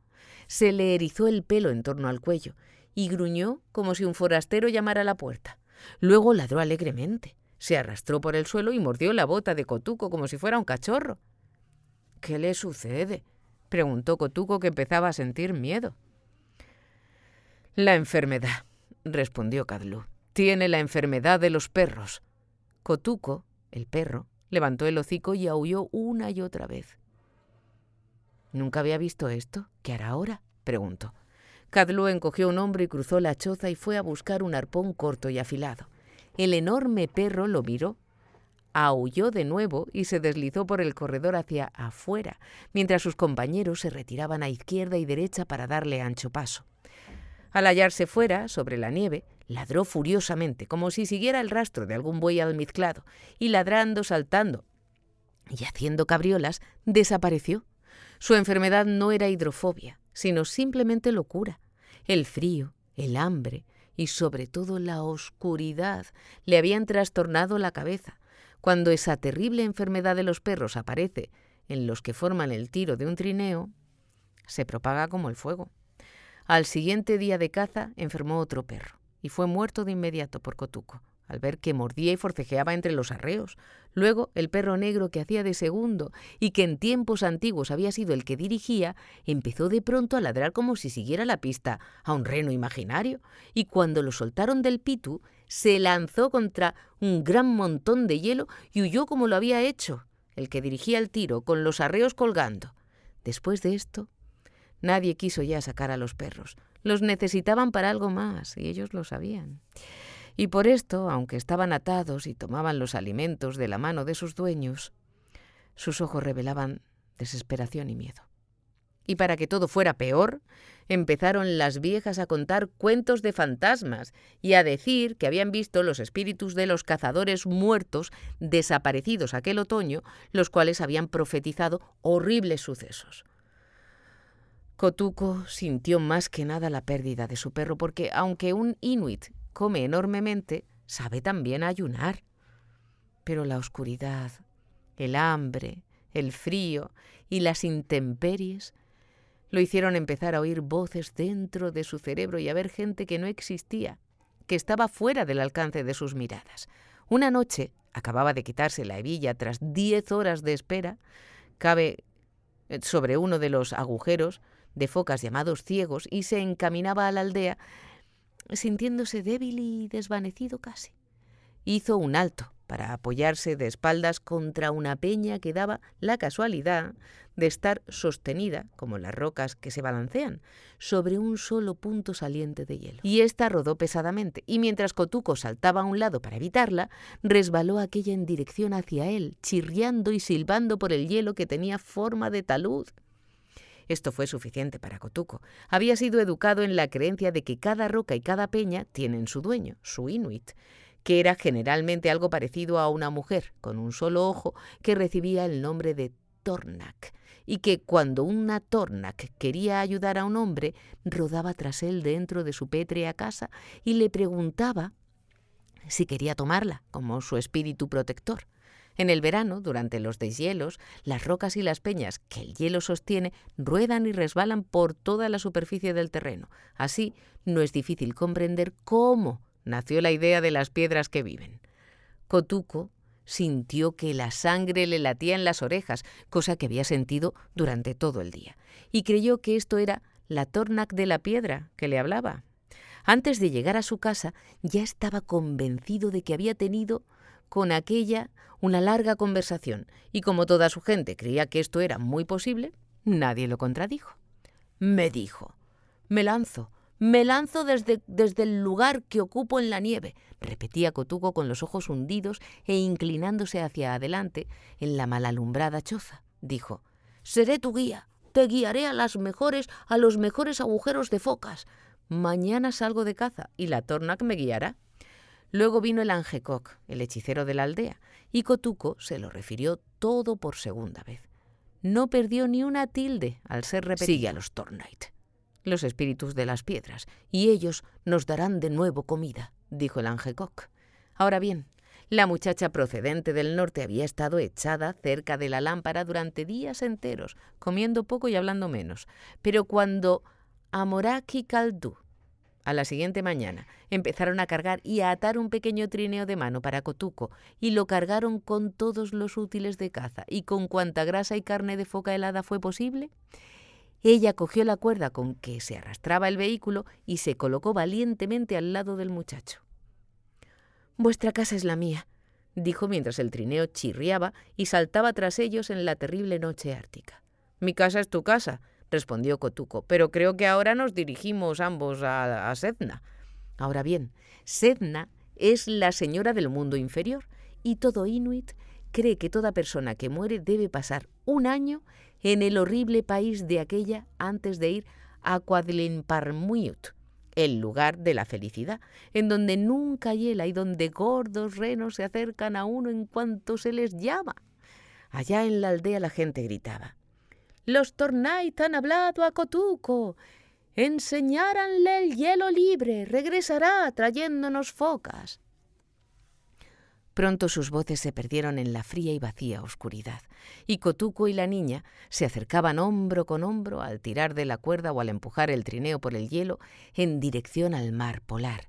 Se le erizó el pelo en torno al cuello y gruñó como si un forastero llamara a la puerta. Luego ladró alegremente, se arrastró por el suelo y mordió la bota de Kotuko como si fuera un cachorro. «¿Qué le sucede?», preguntó Kotuko, que empezaba a sentir miedo. «La enfermedad», respondió Kadlu. «Tiene la enfermedad de los perros». Kotuko, el perro, levantó el hocico y aulló una y otra vez. «Nunca había visto esto. ¿Qué hará ahora?», preguntó. Kadlu encogió un hombro y cruzó la choza y fue a buscar un arpón corto y afilado. El enorme perro lo miró, aulló de nuevo y se deslizó por el corredor hacia afuera, mientras sus compañeros se retiraban a izquierda y derecha para darle ancho paso. Al hallarse fuera, sobre la nieve, ladró furiosamente, como si siguiera el rastro de algún buey almizclado, y ladrando, saltando y haciendo cabriolas, desapareció. Su enfermedad no era hidrofobia, sino simplemente locura. El frío, el hambre y sobre todo la oscuridad le habían trastornado la cabeza. Cuando esa terrible enfermedad de los perros aparece en los que forman el tiro de un trineo, se propaga como el fuego. Al siguiente día de caza enfermó otro perro y fue muerto de inmediato por Kotuko, al ver que mordía y forcejeaba entre los arreos. Luego el perro negro, que hacía de segundo y que en tiempos antiguos había sido el que dirigía, empezó de pronto a ladrar como si siguiera la pista a un reno imaginario, y cuando lo soltaron del pitu, se lanzó contra un gran montón de hielo y huyó como lo había hecho el que dirigía el tiro, con los arreos colgando. Después de esto, nadie quiso ya sacar a los perros. Los necesitaban para algo más, y ellos lo sabían. Y por esto, aunque estaban atados y tomaban los alimentos de la mano de sus dueños, sus ojos revelaban desesperación y miedo. Y para que todo fuera peor, empezaron las viejas a contar cuentos de fantasmas y a decir que habían visto los espíritus de los cazadores muertos desaparecidos aquel otoño, los cuales habían profetizado horribles sucesos. Kotuko sintió más que nada la pérdida de su perro, porque aunque un inuit come enormemente, sabe también ayunar. Pero la oscuridad, el hambre, el frío y las intemperies lo hicieron empezar a oír voces dentro de su cerebro y a ver gente que no existía, que estaba fuera del alcance de sus miradas. Una noche acababa de quitarse la hebilla tras 10 horas de espera. Cabe sobre uno de los agujeros de focas llamados ciegos y se encaminaba a la aldea, sintiéndose débil y desvanecido casi. Hizo un alto para apoyarse de espaldas contra una peña que daba la casualidad de estar sostenida, como las rocas que se balancean, sobre un solo punto saliente de hielo. Y ésta rodó pesadamente, y mientras Kotuko saltaba a un lado para evitarla, resbaló aquella en dirección hacia él, chirriando y silbando por el hielo que tenía forma de talud. Esto fue suficiente para Kotuko. Había sido educado en la creencia de que cada roca y cada peña tienen su dueño, su inuit, que era generalmente algo parecido a una mujer con un solo ojo que recibía el nombre de Tornak, y que cuando una Tornak quería ayudar a un hombre, rodaba tras él dentro de su pétrea casa y le preguntaba si quería tomarla como su espíritu protector. En el verano, durante los deshielos, las rocas y las peñas que el hielo sostiene ruedan y resbalan por toda la superficie del terreno. Así, no es difícil comprender cómo nació la idea de las piedras que viven. Kotuko sintió que la sangre le latía en las orejas, cosa que había sentido durante todo el día, y creyó que esto era la Tornak de la piedra que le hablaba. Antes de llegar a su casa, ya estaba convencido de que había tenido con aquella una larga conversación, y como toda su gente creía que esto era muy posible, Nadie lo contradijo. Me dijo: me lanzo desde el lugar que ocupo en la nieve, repetía Kotuko con los ojos hundidos e inclinándose hacia adelante en la malalumbrada choza. Dijo: seré tu guía, te guiaré a los mejores agujeros de focas. Mañana salgo de caza y la Tornak me guiará. Luego vino el Angekok, el hechicero de la aldea, y Kotuko se lo refirió todo por segunda vez. No perdió ni una tilde al ser repetido. Sigue a los Tornait, los espíritus de las piedras, y ellos nos darán de nuevo comida, dijo el Angekok. Ahora bien, la muchacha procedente del norte había estado echada cerca de la lámpara durante días enteros, comiendo poco y hablando menos. Pero cuando Amorak y Kaldú, a la siguiente mañana, empezaron a cargar y a atar un pequeño trineo de mano para Kotuko, y lo cargaron con todos los útiles de caza y con cuanta grasa y carne de foca helada fue posible, ella cogió la cuerda con que se arrastraba el vehículo y se colocó valientemente al lado del muchacho. «Vuestra casa es la mía», dijo mientras el trineo chirriaba y saltaba tras ellos en la terrible noche ártica. «Mi casa es tu casa», respondió Kotuko, «pero creo que ahora nos dirigimos ambos a Sedna». Ahora bien, Sedna es la señora del mundo inferior, y todo inuit cree que toda persona que muere debe pasar un año en el horrible país de aquella antes de ir a Quadlinparmuit, el lugar de la felicidad, en donde nunca hiela y donde gordos renos se acercan a uno en cuanto se les llama. Allá en la aldea la gente gritaba: «Los Tornait han hablado a Kotuko. Enseñáranle el hielo libre. Regresará trayéndonos focas». Pronto sus voces se perdieron en la fría y vacía oscuridad, y Kotuko y la niña se acercaban hombro con hombro al tirar de la cuerda o al empujar el trineo por el hielo en dirección al mar polar.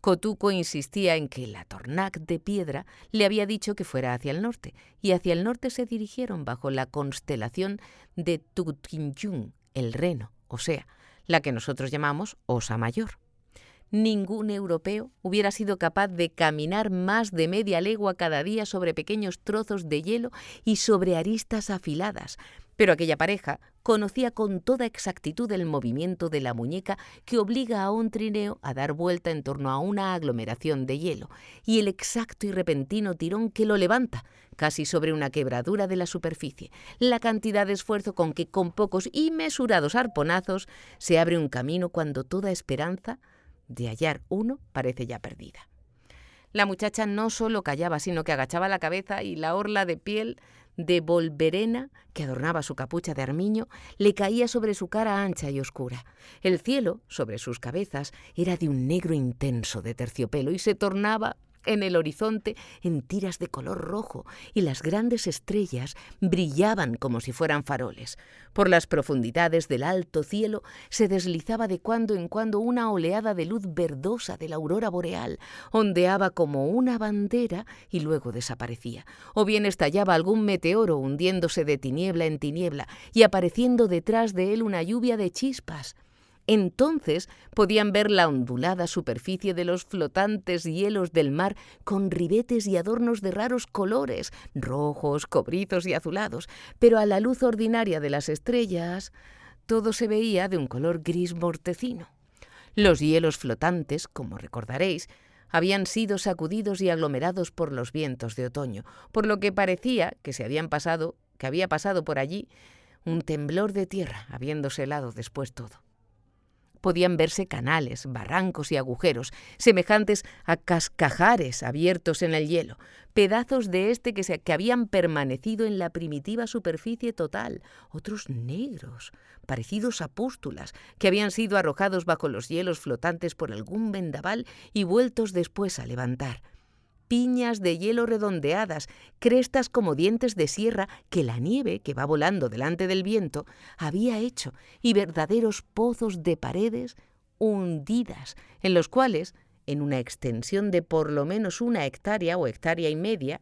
Kotuko insistía en que la Tornak de piedra le había dicho que fuera hacia el norte, y hacia el norte se dirigieron bajo la constelación de Tutinjung, el Reno, o sea, la que nosotros llamamos Osa Mayor. Ningún europeo hubiera sido capaz de caminar más de media legua cada día sobre pequeños trozos de hielo y sobre aristas afiladas, pero aquella pareja conocía con toda exactitud el movimiento de la muñeca que obliga a un trineo a dar vuelta en torno a una aglomeración de hielo, y el exacto y repentino tirón que lo levanta, casi sobre una quebradura de la superficie, la cantidad de esfuerzo con que, con pocos y mesurados arponazos, se abre un camino cuando toda esperanza de hallar uno parece ya perdida. La muchacha no solo callaba, sino que agachaba la cabeza, y la orla de piel de volverena que adornaba su capucha de armiño le caía sobre su cara ancha y oscura. El cielo, sobre sus cabezas, era de un negro intenso de terciopelo y se tornaba en el horizonte en tiras de color rojo, y las grandes estrellas brillaban como si fueran faroles. Por las profundidades del alto cielo se deslizaba de cuando en cuando una oleada de luz verdosa de la aurora boreal, ondeaba como una bandera y luego desaparecía, o bien estallaba algún meteoro hundiéndose de tiniebla en tiniebla y apareciendo detrás de él una lluvia de chispas. Entonces podían ver la ondulada superficie de los flotantes hielos del mar con ribetes y adornos de raros colores, rojos, cobrizos y azulados, pero a la luz ordinaria de las estrellas todo se veía de un color gris mortecino. Los hielos flotantes, como recordaréis, habían sido sacudidos y aglomerados por los vientos de otoño, por lo que parecía que había pasado por allí un temblor de tierra, habiéndose helado después todo. Podían verse canales, barrancos y agujeros, semejantes a cascajares abiertos en el hielo, pedazos de que habían permanecido en la primitiva superficie total, otros negros, parecidos a pústulas, que habían sido arrojados bajo los hielos flotantes por algún vendaval y vueltos después a levantar. Piñas de hielo redondeadas, crestas como dientes de sierra que la nieve, que va volando delante del viento, había hecho, y verdaderos pozos de paredes hundidas, en los cuales, en una extensión de por lo menos 1 hectárea o hectárea y media,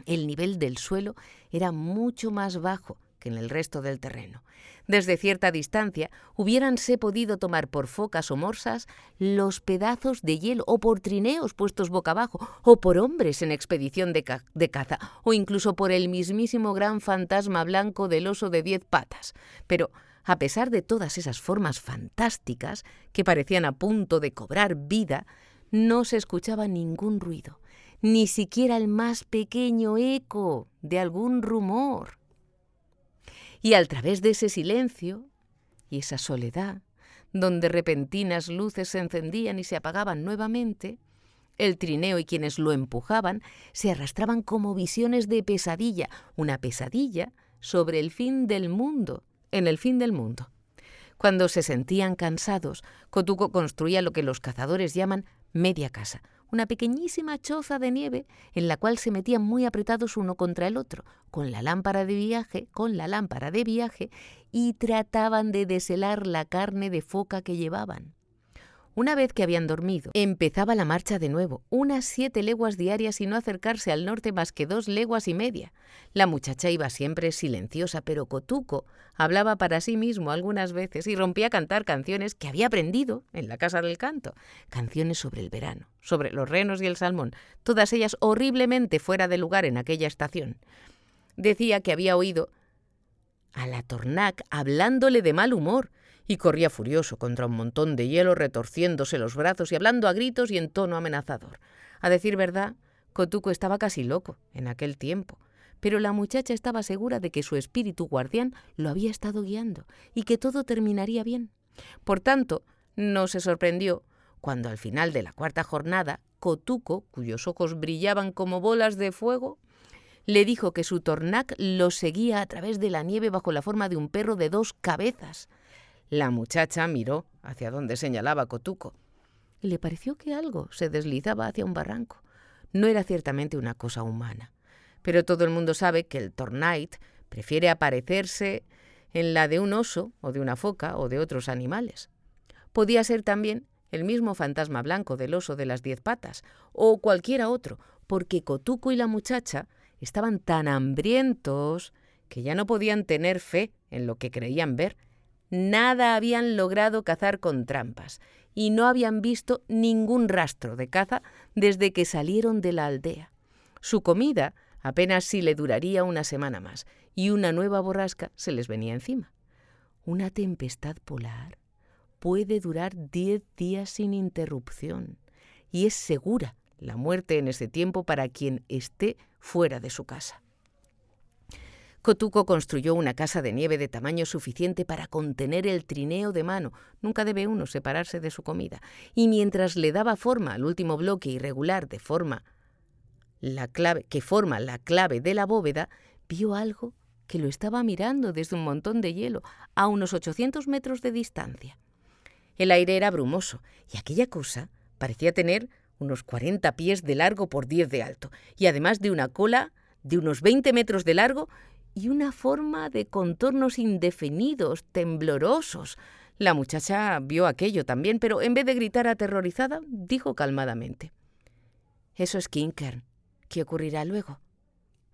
el nivel del suelo era mucho más bajo que en el resto del terreno. Desde cierta distancia hubiéranse podido tomar por focas o morsas los pedazos de hielo, o por trineos puestos boca abajo, o por hombres en expedición de caza, o incluso por el mismísimo gran fantasma blanco del oso de 10 patas. Pero a pesar de todas esas formas fantásticas que parecían a punto de cobrar vida, no se escuchaba ningún ruido, ni siquiera el más pequeño eco de algún rumor. Y al través de ese silencio y esa soledad, donde repentinas luces se encendían y se apagaban nuevamente, el trineo y quienes lo empujaban se arrastraban como visiones de pesadilla, una pesadilla sobre el fin del mundo, en el fin del mundo. Cuando se sentían cansados, Kotuko construía lo que los cazadores llaman media casa, una pequeñísima choza de nieve en la cual se metían muy apretados uno contra el otro, con la lámpara de viaje, y trataban de deshelar la carne de foca que llevaban. Una vez que habían dormido, empezaba la marcha de nuevo, unas 7 leguas diarias y no acercarse al norte más que 2 leguas y media. La muchacha iba siempre silenciosa, pero Kotuko hablaba para sí mismo algunas veces y rompía a cantar canciones que había aprendido en la casa del canto. Canciones sobre el verano, sobre los renos y el salmón, todas ellas horriblemente fuera de lugar en aquella estación. Decía que había oído a la Tornac hablándole de mal humor, y corría furioso contra un montón de hielo, retorciéndose los brazos y hablando a gritos y en tono amenazador. A decir verdad, Kotuko estaba casi loco en aquel tiempo, pero la muchacha estaba segura de que su espíritu guardián lo había estado guiando y que todo terminaría bien. Por tanto, no se sorprendió cuando al final de la 4ª jornada, Kotuko, cuyos ojos brillaban como bolas de fuego, le dijo que su Tornac lo seguía a través de la nieve bajo la forma de un perro de 2 cabezas. La muchacha miró hacia donde señalaba Kotuko y le pareció que algo se deslizaba hacia un barranco. No era ciertamente una cosa humana, pero todo el mundo sabe que el Tornait prefiere aparecerse en la de un oso o de una foca o de otros animales. Podía ser también el mismo fantasma blanco del oso de las 10 patas o cualquiera otro, porque Kotuko y la muchacha estaban tan hambrientos que ya no podían tener fe en lo que creían ver. Nada habían logrado cazar con trampas y no habían visto ningún rastro de caza desde que salieron de la aldea. Su comida apenas si le duraría una semana más y una nueva borrasca se les venía encima. Una tempestad polar puede durar 10 días sin interrupción y es segura la muerte en ese tiempo para quien esté fuera de su casa. Kotuko construyó una casa de nieve de tamaño suficiente para contener el trineo de mano. Nunca debe uno separarse de su comida. Y mientras le daba forma al último bloque irregular que forma la clave de la bóveda, vio algo que lo estaba mirando desde un montón de hielo a unos 800 metros de distancia. El aire era brumoso y aquella cosa parecía tener unos 40 pies de largo por 10 de alto y además de una cola de unos 20 metros de largo y una forma de contornos indefinidos, temblorosos. La muchacha vio aquello también, pero en vez de gritar aterrorizada, dijo calmadamente: «Eso es Kinkern. ¿Qué ocurrirá luego?»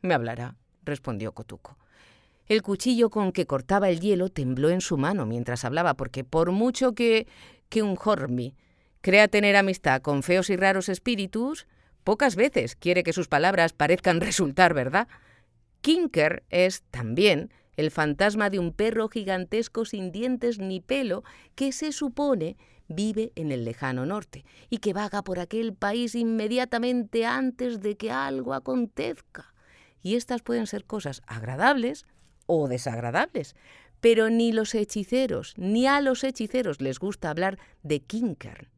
«Me hablará», respondió Kotuko. El cuchillo con que cortaba el hielo tembló en su mano mientras hablaba, porque por mucho que un Hormi crea tener amistad con feos y raros espíritus, pocas veces quiere que sus palabras parezcan resultar verdad. Kinker es también el fantasma de un perro gigantesco sin dientes ni pelo que se supone vive en el lejano norte y que vaga por aquel país inmediatamente antes de que algo acontezca. Y estas pueden ser cosas agradables o desagradables, pero ni los hechiceros ni a los hechiceros les gusta hablar de Kinkern.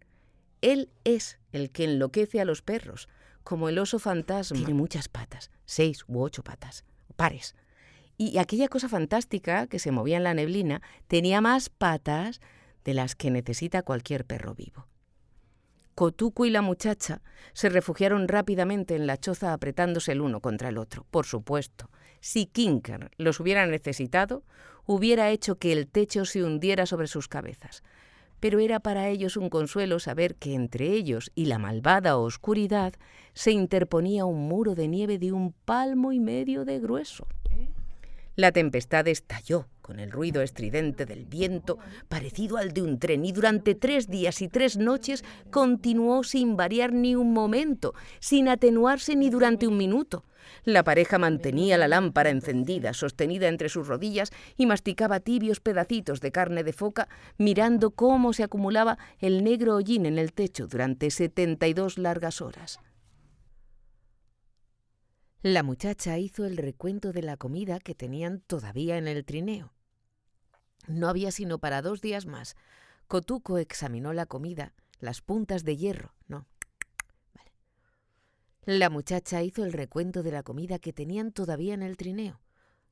Él es el que enloquece a los perros, como el oso fantasma. Tiene muchas patas, 6 u 8 patas, pares. Y aquella cosa fantástica que se movía en la neblina tenía más patas de las que necesita cualquier perro vivo. Kotuko y la muchacha se refugiaron rápidamente en la choza apretándose el uno contra el otro. Por supuesto, si Kinker los hubiera necesitado, hubiera hecho que el techo se hundiera sobre sus cabezas. Pero era para ellos un consuelo saber que entre ellos y la malvada oscuridad se interponía un muro de nieve de 1,5 palmos de grueso. La tempestad estalló con el ruido estridente del viento, parecido al de un tren, y durante 3 días y 3 noches continuó sin variar ni un momento, sin atenuarse ni durante un minuto. La pareja mantenía la lámpara encendida, sostenida entre sus rodillas, y masticaba tibios pedacitos de carne de foca, mirando cómo se acumulaba el negro hollín en el techo durante 72 largas horas. La muchacha hizo el recuento de la comida que tenían todavía en el trineo. No había sino para 2 días más. Kotuko examinó la comida, las puntas de hierro, no. Vale. La muchacha hizo el recuento de la comida que tenían todavía en el trineo.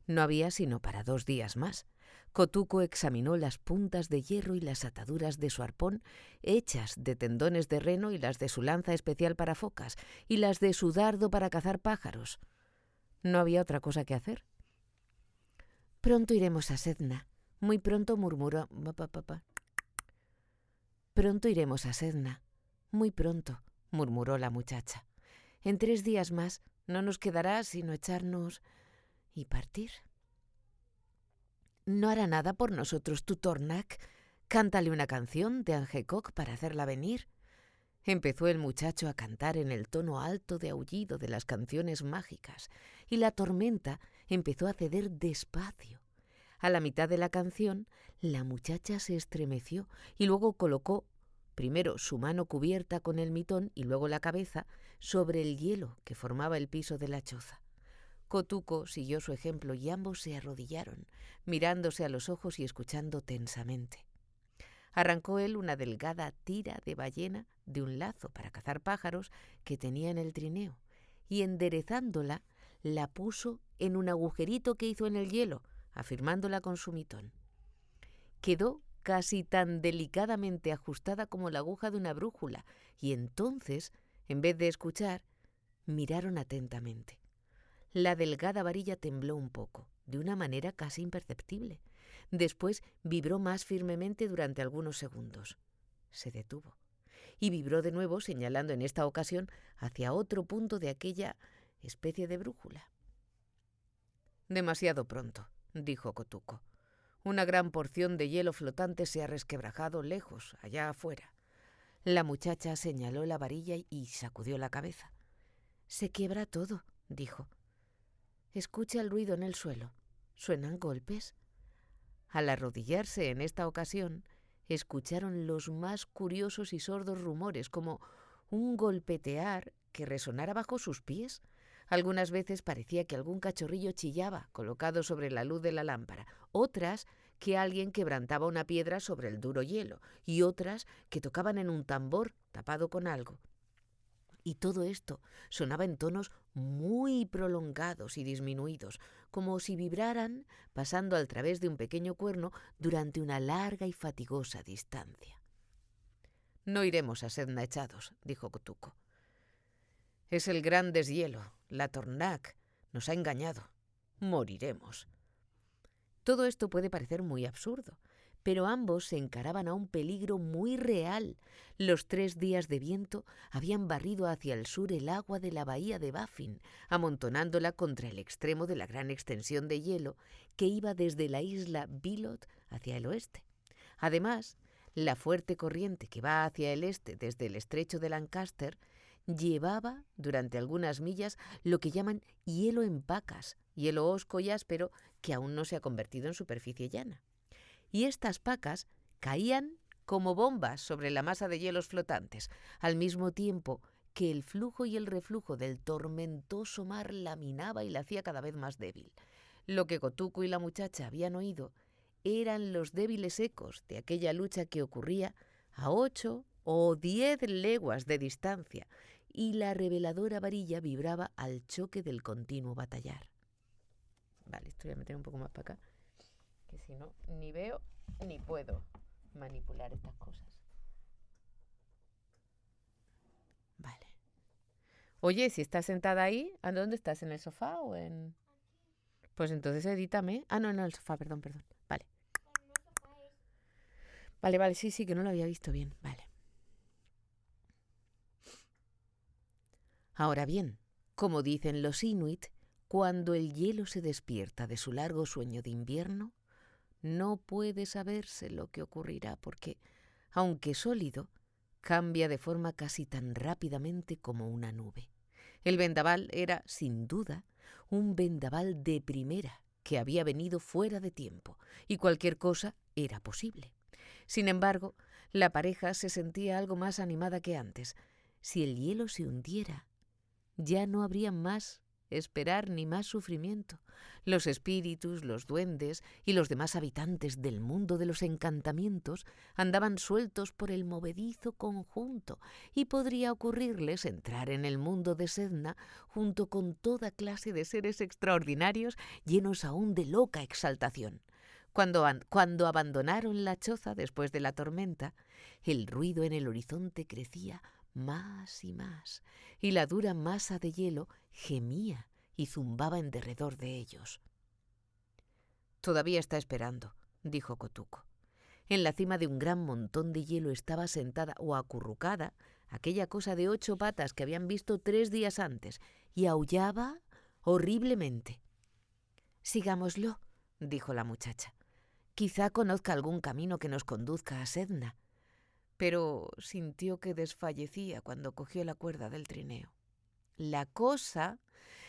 No había sino para 2 días más. Kotuko examinó las puntas de hierro y las ataduras de su arpón, hechas de tendones de reno, y las de su lanza especial para focas, y las de su dardo para cazar pájaros. No había otra cosa que hacer. «Pronto iremos a Sedna», muy pronto murmuró. «Pronto iremos a Sedna», muy pronto murmuró la muchacha. «En 3 días más no nos quedará sino echarnos y partir». «¿No hará nada por nosotros tu Tornak? Cántale una canción de Angekok para hacerla venir». Empezó el muchacho a cantar en el tono alto de aullido de las canciones mágicas, y la tormenta empezó a ceder despacio. A la mitad de la canción, la muchacha se estremeció y luego colocó primero su mano cubierta con el mitón y luego la cabeza sobre el hielo que formaba el piso de la choza. Kotuko siguió su ejemplo y ambos se arrodillaron, mirándose a los ojos y escuchando tensamente. Arrancó él una delgada tira de ballena de un lazo para cazar pájaros que tenía en el trineo, y enderezándola la puso en un agujerito que hizo en el hielo, afirmándola con su mitón. Quedó casi tan delicadamente ajustada como la aguja de una brújula, y entonces, en vez de escuchar, miraron atentamente. La delgada varilla tembló un poco, de una manera casi imperceptible. Después vibró más firmemente durante algunos segundos. Se detuvo y vibró de nuevo, señalando en esta ocasión hacia otro punto de aquella especie de brújula. «Demasiado pronto», dijo Kotuko. «Una gran porción de hielo flotante se ha resquebrajado lejos, allá afuera». La muchacha señaló la varilla y sacudió la cabeza. «Se quiebra todo», dijo. «Escucha el ruido en el suelo. ¿Suenan golpes?» Al arrodillarse en esta ocasión, escucharon los más curiosos y sordos rumores, como un golpetear que resonara bajo sus pies. Algunas veces parecía que algún cachorrillo chillaba, colocado sobre la luz de la lámpara, otras que alguien quebrantaba una piedra sobre el duro hielo, y otras que tocaban en un tambor tapado con algo. Y todo esto sonaba en tonos muy prolongados y disminuidos, como si vibraran pasando al través de un pequeño cuerno durante una larga y fatigosa distancia. «No iremos a Sedna echados», dijo Kotuko. «Es el gran deshielo, la Tornak, nos ha engañado. Moriremos». Todo esto puede parecer muy absurdo, pero ambos se encaraban a un peligro muy real. Los 3 días de viento habían barrido hacia el sur el agua de la bahía de Baffin, amontonándola contra el extremo de la gran extensión de hielo que iba desde la isla Bylot hacia el oeste. Además, la fuerte corriente que va hacia el este desde el estrecho de Lancaster llevaba durante algunas millas lo que llaman hielo en pacas, hielo hosco y áspero que aún no se ha convertido en superficie llana. Y estas pacas caían como bombas sobre la masa de hielos flotantes, al mismo tiempo que el flujo y el reflujo del tormentoso mar la minaba y la hacía cada vez más débil. Lo que Kotuko y la muchacha habían oído eran los débiles ecos de aquella lucha que ocurría a 8 o 10 leguas de distancia, y la reveladora varilla vibraba al choque del continuo batallar. Vale, esto voy a meter un poco más para acá, que si no, ni veo ni puedo manipular estas cosas. Vale. Oye, si estás sentada ahí, ¿a dónde estás? ¿En el sofá o en...? Pues entonces edítame. Ah, no, en el sofá, perdón. Vale. Vale, sí, que no lo había visto bien. Vale. Ahora bien, como dicen los inuit, Cuando el hielo se despierta de su largo sueño de invierno, no puede saberse lo que ocurrirá porque, aunque sólido, cambia de forma casi tan rápidamente como una nube. El vendaval era, sin duda, un vendaval de primera que había venido fuera de tiempo, y cualquier cosa era posible. Sin embargo, la pareja se sentía algo más animada que antes. Si el hielo se hundiera, ya no habría más esperar ni más sufrimiento. Los espíritus, los duendes y los demás habitantes del mundo de los encantamientos andaban sueltos por el movedizo conjunto y podría ocurrirles entrar en el mundo de Sedna junto con toda clase de seres extraordinarios llenos aún de loca exaltación. Cuando abandonaron la choza después de la tormenta, el ruido en el horizonte crecía más y más, y la dura masa de hielo gemía y zumbaba en derredor de ellos. «Todavía está esperando», dijo Kotuko. En la cima de un gran montón de hielo estaba sentada o acurrucada aquella cosa de 8 patas que habían visto 3 días antes, y aullaba horriblemente. «Sigámoslo», dijo la muchacha. «Quizá conozca algún camino que nos conduzca a Sedna». Pero sintió que desfallecía cuando cogió la cuerda del trineo. La cosa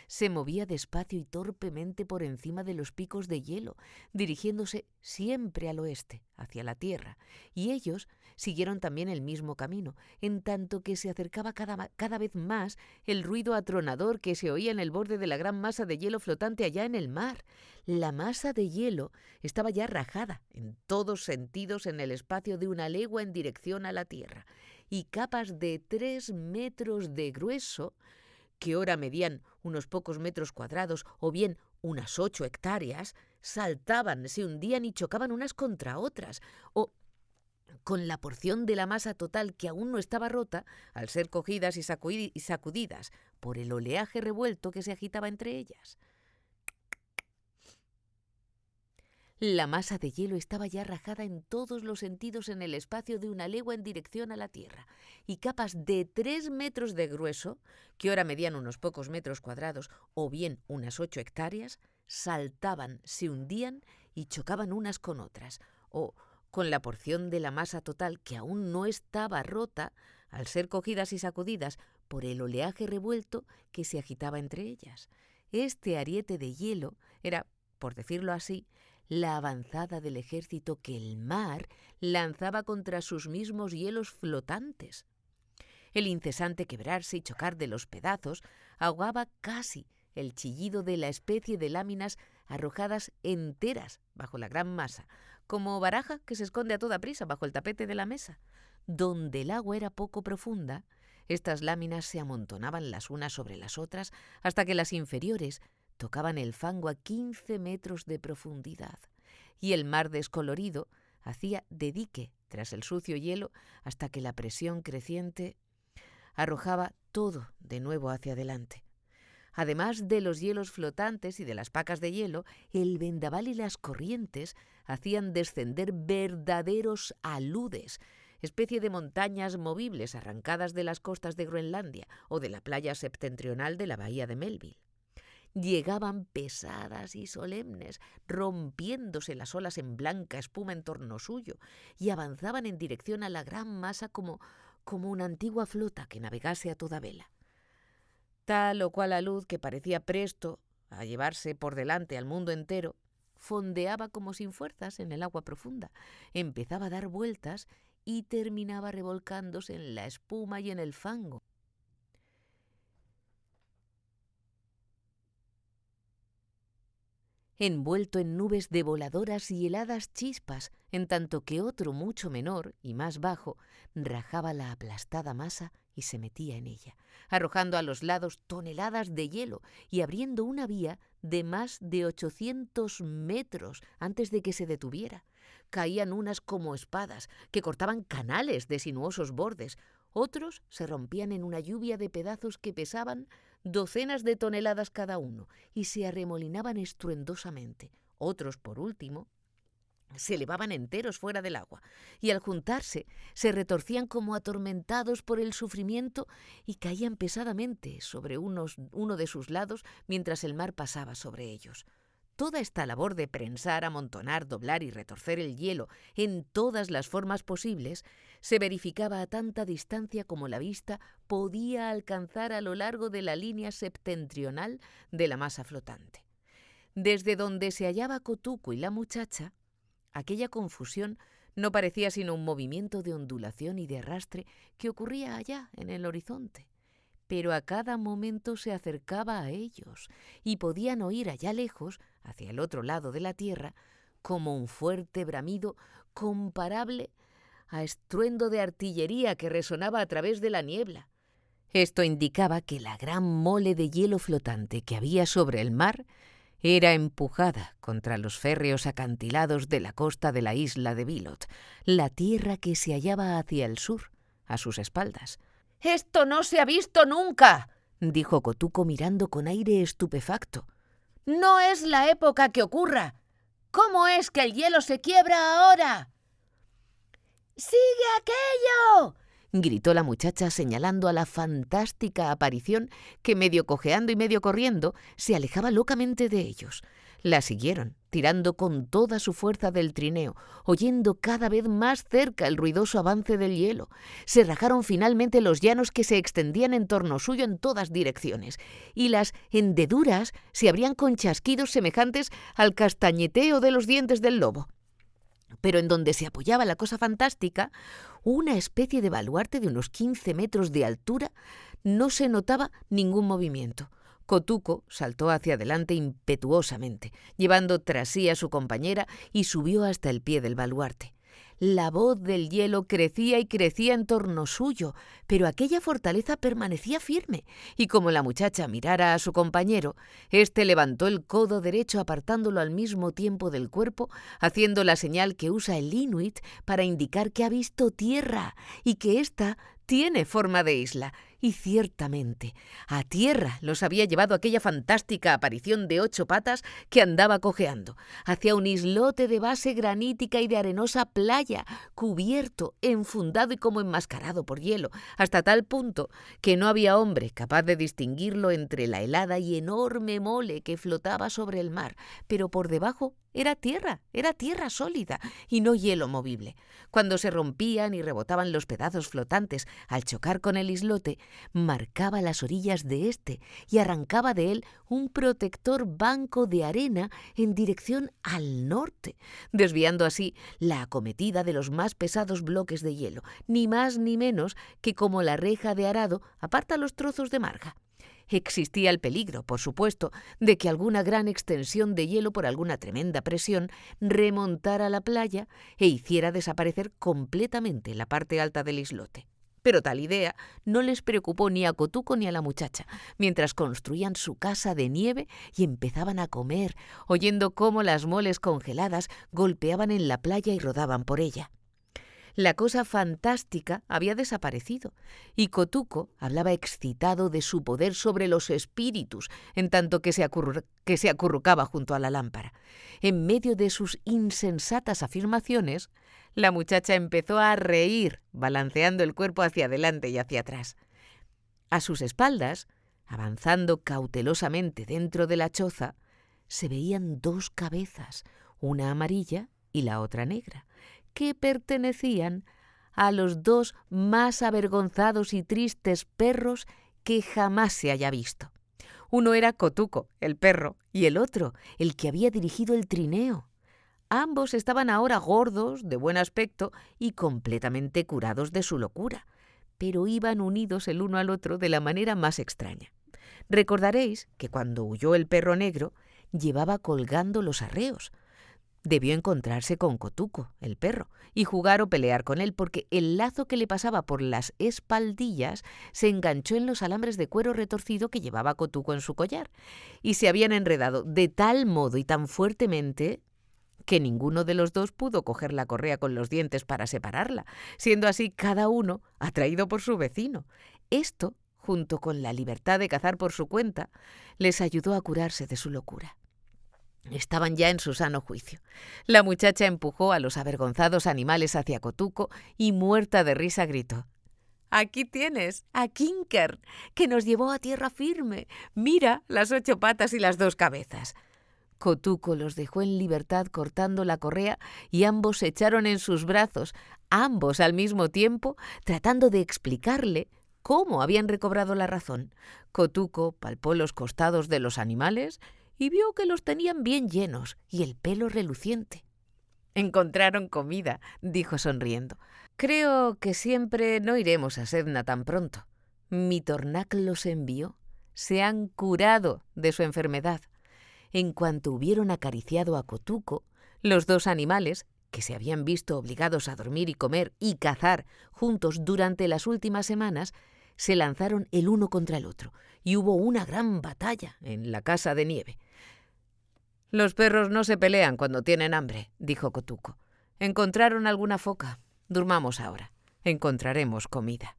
se movía despacio y torpemente por encima de los picos de hielo, dirigiéndose siempre al oeste, hacia la tierra, y ellos siguieron también el mismo camino, en tanto que se acercaba cada vez más el ruido atronador que se oía en el borde de la gran masa de hielo flotante allá en el mar. La masa de hielo estaba ya rajada en todos sentidos en el espacio de 1 legua en dirección a la tierra, y capas de 3 metros de grueso, que ora medían unos pocos metros cuadrados o bien unas 8 hectáreas, saltaban, se hundían y chocaban unas contra otras, o con la porción de la masa total que aún no estaba rota, al ser cogidas y sacudidas por el oleaje revuelto que se agitaba entre ellas. La masa de hielo estaba ya rajada en todos los sentidos en el espacio de 1 legua en dirección a la tierra, y capas de 3 metros de grueso, que ora medían unos pocos metros cuadrados o bien unas 8 hectáreas, saltaban, se hundían y chocaban unas con otras, o con la porción de la masa total que aún no estaba rota, al ser cogidas y sacudidas por el oleaje revuelto que se agitaba entre ellas. Este ariete de hielo era, por decirlo así, la avanzada del ejército que el mar lanzaba contra sus mismos hielos flotantes. El incesante quebrarse y chocar de los pedazos ahogaba casi el chillido de la especie de láminas arrojadas enteras bajo la gran masa, como baraja que se esconde a toda prisa bajo el tapete de la mesa. Donde el agua era poco profunda, estas láminas se amontonaban las unas sobre las otras hasta que las inferiores tocaban el fango a 15 metros de profundidad, y el mar descolorido hacía de dique tras el sucio hielo hasta que la presión creciente arrojaba todo de nuevo hacia adelante. Además de los hielos flotantes y de las pacas de hielo, el vendaval y las corrientes hacían descender verdaderos aludes, especie de montañas movibles arrancadas de las costas de Groenlandia o de la playa septentrional de la bahía de Melville. Llegaban pesadas y solemnes, rompiéndose las olas en blanca espuma en torno suyo, y avanzaban en dirección a la gran masa como una antigua flota que navegase a toda vela. Tal o cual alud que parecía presto a llevarse por delante al mundo entero, fondeaba como sin fuerzas en el agua profunda, empezaba a dar vueltas y terminaba revolcándose en la espuma y en el fango. Envuelto en nubes de voladoras y heladas chispas, en tanto que otro mucho menor y más bajo rajaba la aplastada masa y se metía en ella, arrojando a los lados toneladas de hielo y abriendo una vía de más de 800 metros antes de que se detuviera. Caían unas como espadas que cortaban canales de sinuosos bordes, otros se rompían en una lluvia de pedazos que pesaban docenas de toneladas cada uno y se arremolinaban estruendosamente. Otros, por último, Se elevaban enteros fuera del agua y al juntarse se retorcían como atormentados por el sufrimiento y caían pesadamente sobre uno de sus lados mientras el mar pasaba sobre ellos. Toda esta labor de prensar, amontonar, doblar y retorcer el hielo en todas las formas posibles se verificaba a tanta distancia como la vista podía alcanzar a lo largo de la línea septentrional de la masa flotante. Desde donde se hallaba Kotuko y la muchacha, aquella confusión no parecía sino un movimiento de ondulación y de arrastre que ocurría allá en el horizonte. Pero a cada momento se acercaba a ellos y podían oír allá lejos, hacia el otro lado de la tierra, como un fuerte bramido comparable a estruendo de artillería que resonaba a través de la niebla. Esto indicaba que la gran mole de hielo flotante que había sobre el mar era empujada contra los férreos acantilados de la costa de la isla de Bylot, la tierra que se hallaba hacia el sur, a sus espaldas. «¡Esto no se ha visto nunca!», dijo Kotuko mirando con aire estupefacto. «¡No es la época que ocurra! ¿Cómo es que el hielo se quiebra ahora?» «¡Sigue aquello!», gritó la muchacha señalando a la fantástica aparición que, medio cojeando y medio corriendo, se alejaba locamente de ellos. La siguieron, tirando con toda su fuerza del trineo, oyendo cada vez más cerca el ruidoso avance del hielo. Se rajaron finalmente los llanos que se extendían en torno suyo en todas direcciones, y las hendeduras se abrían con chasquidos semejantes al castañeteo de los dientes del lobo. Pero en donde se apoyaba la cosa fantástica, una especie de baluarte de unos 15 metros de altura, no se notaba ningún movimiento. Kotuko saltó hacia adelante impetuosamente, llevando tras sí a su compañera, y subió hasta el pie del baluarte. La voz del hielo crecía y crecía en torno suyo, pero aquella fortaleza permanecía firme, y como la muchacha mirara a su compañero, éste levantó el codo derecho apartándolo al mismo tiempo del cuerpo, haciendo la señal que usa el inuit para indicar que ha visto tierra y que ésta tiene forma de isla. Y ciertamente, a tierra los había llevado aquella fantástica aparición de 8 patas que andaba cojeando, hacia un islote de base granítica y de arenosa playa, cubierto, enfundado y como enmascarado por hielo, hasta tal punto que no había hombre capaz de distinguirlo entre la helada y enorme mole que flotaba sobre el mar, pero por debajo era tierra sólida y no hielo movible. Cuando se rompían y rebotaban los pedazos flotantes al chocar con el islote, marcaba las orillas de éste y arrancaba de él un protector banco de arena en dirección al norte, desviando así la acometida de los más pesados bloques de hielo, ni más ni menos que como la reja de arado aparta los trozos de marga. Existía el peligro, por supuesto, de que alguna gran extensión de hielo por alguna tremenda presión remontara la playa e hiciera desaparecer completamente la parte alta del islote. Pero tal idea no les preocupó ni a Kotuko ni a la muchacha, mientras construían su casa de nieve y empezaban a comer, oyendo cómo las moles congeladas golpeaban en la playa y rodaban por ella. La cosa fantástica había desaparecido, y Kotuko hablaba excitado de su poder sobre los espíritus, en tanto que se acurrucaba junto a la lámpara. En medio de sus insensatas afirmaciones, la muchacha empezó a reír, balanceando el cuerpo hacia adelante y hacia atrás. A sus espaldas, avanzando cautelosamente dentro de la choza, se veían 2 cabezas, una amarilla y la otra negra, que pertenecían a los 2 más avergonzados y tristes perros que jamás se haya visto. Uno era Kotuko, el perro, y el otro, el que había dirigido el trineo. Ambos estaban ahora gordos, de buen aspecto y completamente curados de su locura, pero iban unidos el uno al otro de la manera más extraña. Recordaréis que cuando huyó el perro negro, llevaba colgando los arreos. Debió encontrarse con Kotuko, el perro, y jugar o pelear con él, porque el lazo que le pasaba por las espaldillas se enganchó en los alambres de cuero retorcido que llevaba Kotuko en su collar, y se habían enredado de tal modo y tan fuertemente que ninguno de los 2 pudo coger la correa con los dientes para separarla, siendo así cada uno atraído por su vecino. Esto, junto con la libertad de cazar por su cuenta, les ayudó a curarse de su locura. Estaban ya en su sano juicio. La muchacha empujó a los avergonzados animales hacia Kotuko y, muerta de risa, gritó: «Aquí tienes a Kinker, que nos llevó a tierra firme. Mira las 8 patas y las 2 cabezas». Kotuko los dejó en libertad cortando la correa y ambos se echaron en sus brazos, ambos al mismo tiempo, tratando de explicarle cómo habían recobrado la razón. Kotuko palpó los costados de los animales y vio que los tenían bien llenos y el pelo reluciente. «Encontraron comida», dijo sonriendo. «Creo que siempre no iremos a Sedna tan pronto. Mi Tornak los envió. Se han curado de su enfermedad». En cuanto hubieron acariciado a Kotuko, los 2 animales, que se habían visto obligados a dormir y comer y cazar juntos durante las últimas semanas, se lanzaron el uno contra el otro y hubo una gran batalla en la casa de nieve. «Los perros no se pelean cuando tienen hambre», dijo Kotuko. «Encontraron alguna foca. Durmamos ahora. Encontraremos comida».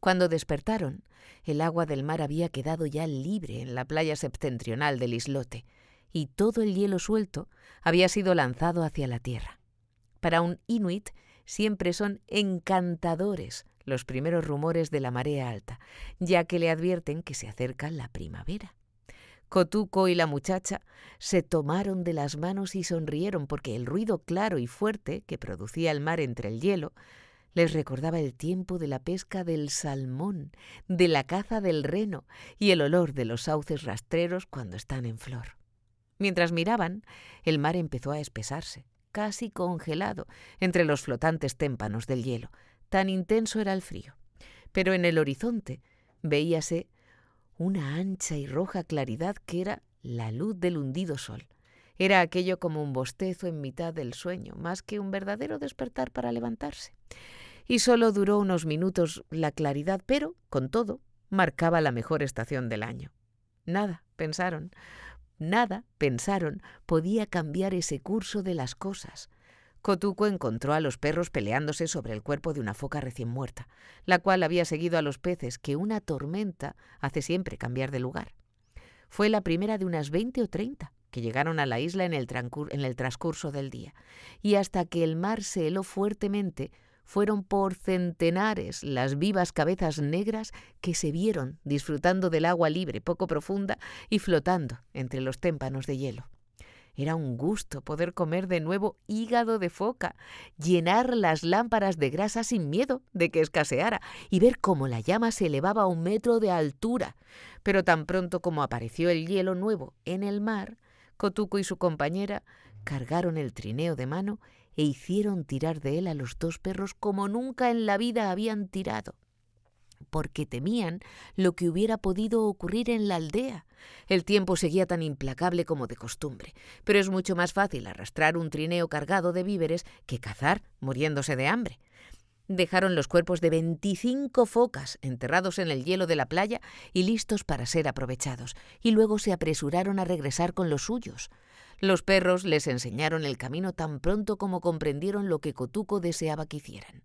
Cuando despertaron, el agua del mar había quedado ya libre en la playa septentrional del islote y todo el hielo suelto había sido lanzado hacia la tierra. Para un inuit siempre son encantadores los primeros rumores de la marea alta, ya que le advierten que se acerca la primavera. Kotuko y la muchacha se tomaron de las manos y sonrieron porque el ruido claro y fuerte que producía el mar entre el hielo les recordaba el tiempo de la pesca del salmón, de la caza del reno y el olor de los sauces rastreros cuando están en flor. Mientras miraban, el mar empezó a espesarse, casi congelado, entre los flotantes témpanos del hielo. Tan intenso era el frío. Pero en el horizonte veíase una ancha y roja claridad que era la luz del hundido sol. Era aquello como un bostezo en mitad del sueño, más que un verdadero despertar para levantarse. Y solo duró unos minutos la claridad, pero, con todo, marcaba la mejor estación del año. Nada, pensaron, podía cambiar ese curso de las cosas. Kotuko encontró a los perros peleándose sobre el cuerpo de una foca recién muerta, la cual había seguido a los peces que una tormenta hace siempre cambiar de lugar. Fue la primera de unas 20 o 30 que llegaron a la isla en el transcurso del día, y hasta que el mar se heló fuertemente, fueron por centenares las vivas cabezas negras que se vieron disfrutando del agua libre, poco profunda y flotando entre los témpanos de hielo. Era un gusto poder comer de nuevo hígado de foca, llenar las lámparas de grasa sin miedo de que escaseara y ver cómo la llama se elevaba a 1 metro de altura. Pero tan pronto como apareció el hielo nuevo en el mar, Kotuko y su compañera cargaron el trineo de mano e hicieron tirar de él a los 2 perros como nunca en la vida habían tirado, porque temían lo que hubiera podido ocurrir en la aldea. El tiempo seguía tan implacable como de costumbre, pero es mucho más fácil arrastrar un trineo cargado de víveres que cazar muriéndose de hambre. Dejaron los cuerpos de 25 focas enterrados en el hielo de la playa y listos para ser aprovechados, y luego se apresuraron a regresar con los suyos. Los perros les enseñaron el camino tan pronto como comprendieron lo que Kotuko deseaba que hicieran.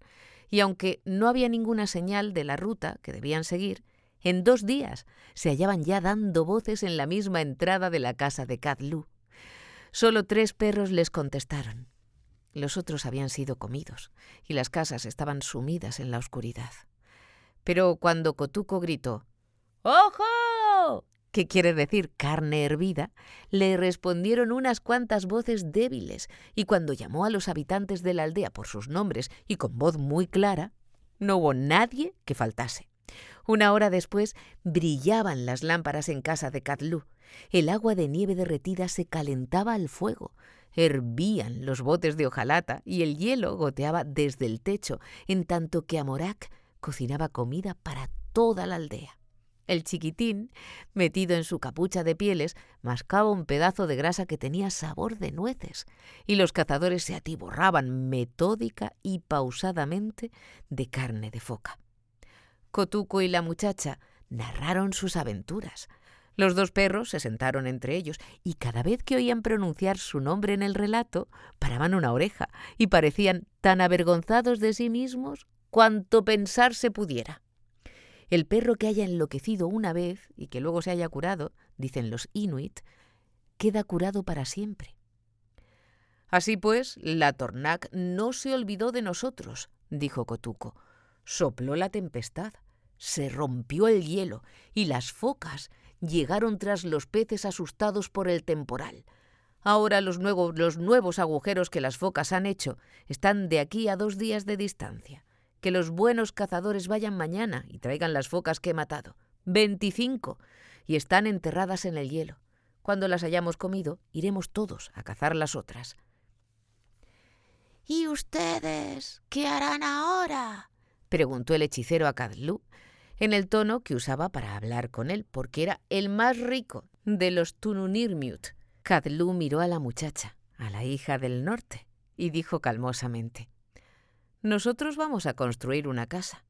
Y aunque no había ninguna señal de la ruta que debían seguir, en 2 días se hallaban ya dando voces en la misma entrada de la casa de Kadlu. Solo 3 perros les contestaron. Los otros habían sido comidos y las casas estaban sumidas en la oscuridad. Pero cuando Kotuko gritó «¡Ojo!», que quiere decir carne hervida, le respondieron unas cuantas voces débiles, y cuando llamó a los habitantes de la aldea por sus nombres y con voz muy clara, no hubo nadie que faltase. 1 hora después brillaban las lámparas en casa de Kadlu. El agua de nieve derretida se calentaba al fuego. Hervían los botes de hojalata y el hielo goteaba desde el techo, en tanto que Amorak cocinaba comida para toda la aldea. El chiquitín, metido en su capucha de pieles, mascaba un pedazo de grasa que tenía sabor de nueces, y los cazadores se atiborraban metódica y pausadamente de carne de foca. Kotuko y la muchacha narraron sus aventuras. Los 2 perros se sentaron entre ellos y cada vez que oían pronunciar su nombre en el relato, paraban una oreja y parecían tan avergonzados de sí mismos cuanto pensar se pudiera. El perro que haya enloquecido una vez y que luego se haya curado, dicen los inuit, queda curado para siempre. Así pues, la Tornaq no se olvidó de nosotros, dijo Kotuko. Sopló la tempestad, se rompió el hielo y las focas llegaron tras los peces asustados por el temporal. Ahora los nuevos agujeros que las focas han hecho están de aquí a 2 días de distancia. Que los buenos cazadores vayan mañana y traigan las focas que he matado. 25, y están enterradas en el hielo. Cuando las hayamos comido, iremos todos a cazar las otras. ¿Y ustedes qué harán ahora?, preguntó el hechicero a Kadlu, en el tono que usaba para hablar con él, porque era el más rico de los Tununirmiut. Kadlu miró a la muchacha, a la hija del norte, y dijo calmosamente: «Nosotros vamos a construir una casa».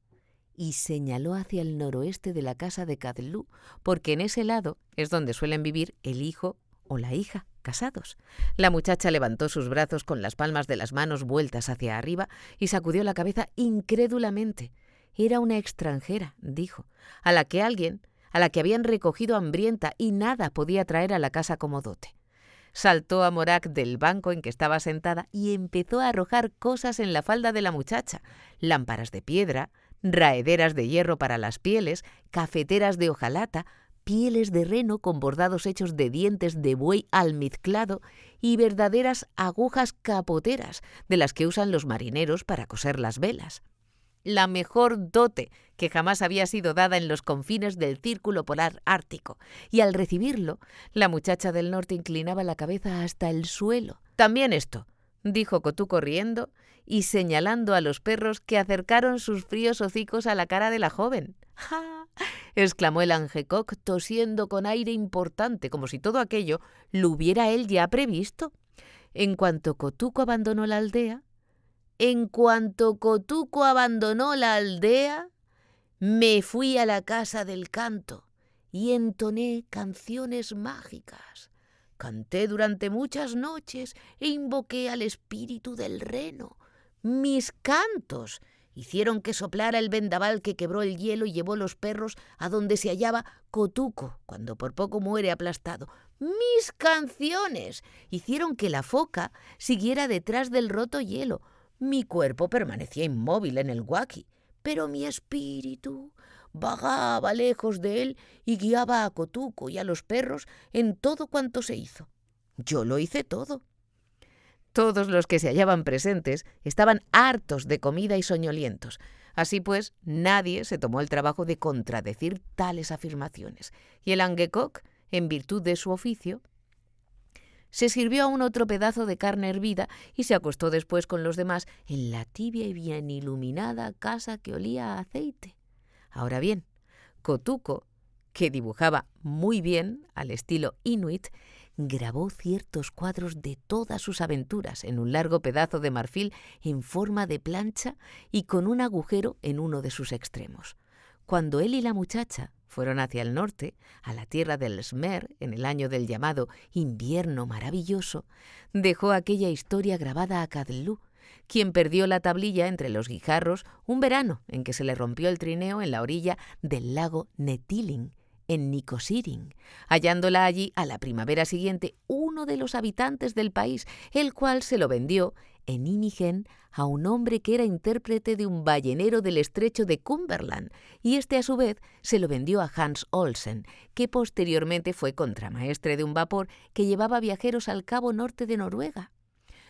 Y señaló hacia el noroeste de la casa de Kadlu, porque en ese lado es donde suelen vivir el hijo o la hija casados. La muchacha levantó sus brazos con las palmas de las manos vueltas hacia arriba y sacudió la cabeza incrédulamente. Era una extranjera, dijo, a la que habían recogido hambrienta y nada podía traer a la casa como dote. Saltó a Morak del banco en que estaba sentada y empezó a arrojar cosas en la falda de la muchacha: lámparas de piedra, raederas de hierro para las pieles, cafeteras de hojalata, pieles de reno con bordados hechos de dientes de buey almizclado y verdaderas agujas capoteras, de las que usan los marineros para coser las velas. La mejor dote que jamás había sido dada en los confines del círculo polar ártico, y al recibirlo, la muchacha del norte inclinaba la cabeza hasta el suelo. «También esto», dijo Kotuko riendo y señalando a los perros que acercaron sus fríos hocicos a la cara de la joven. «¡Ja!», exclamó el Angekok tosiendo con aire importante, como si todo aquello lo hubiera él ya previsto. En cuanto Kotuko abandonó la aldea, me fui a la casa del canto y entoné canciones mágicas. Canté durante muchas noches e invoqué al espíritu del reno. Mis cantos hicieron que soplara el vendaval que quebró el hielo y llevó los perros a donde se hallaba Kotuko, cuando por poco muere aplastado. Mis canciones hicieron que la foca siguiera detrás del roto hielo. Mi cuerpo permanecía inmóvil en el huaki, pero mi espíritu vagaba lejos de él y guiaba a Kotuko y a los perros en todo cuanto se hizo. Yo lo hice todo». Todos los que se hallaban presentes estaban hartos de comida y soñolientos. Así pues, nadie se tomó el trabajo de contradecir tales afirmaciones, y el Angekok, en virtud de su oficio, se sirvió aún otro pedazo de carne hervida y se acostó después con los demás en la tibia y bien iluminada casa que olía a aceite. Ahora bien, Kotuko, que dibujaba muy bien al estilo inuit, grabó ciertos cuadros de todas sus aventuras en un largo pedazo de marfil en forma de plancha y con un agujero en uno de sus extremos. Cuando él y la muchacha fueron hacia el norte, a la tierra del Smer, en el año del llamado invierno maravilloso, dejó aquella historia grabada a Kadlu, quien perdió la tablilla entre los guijarros un verano en que se le rompió el trineo en la orilla del lago Netilin, en Nikosirin, hallándola allí a la primavera siguiente uno de los habitantes del país, el cual se lo vendió en Nijmegen a un hombre que era intérprete de un ballenero del estrecho de Cumberland, y este a su vez se lo vendió a Hans Olsen, que posteriormente fue contramaestre de un vapor que llevaba viajeros al cabo norte de Noruega.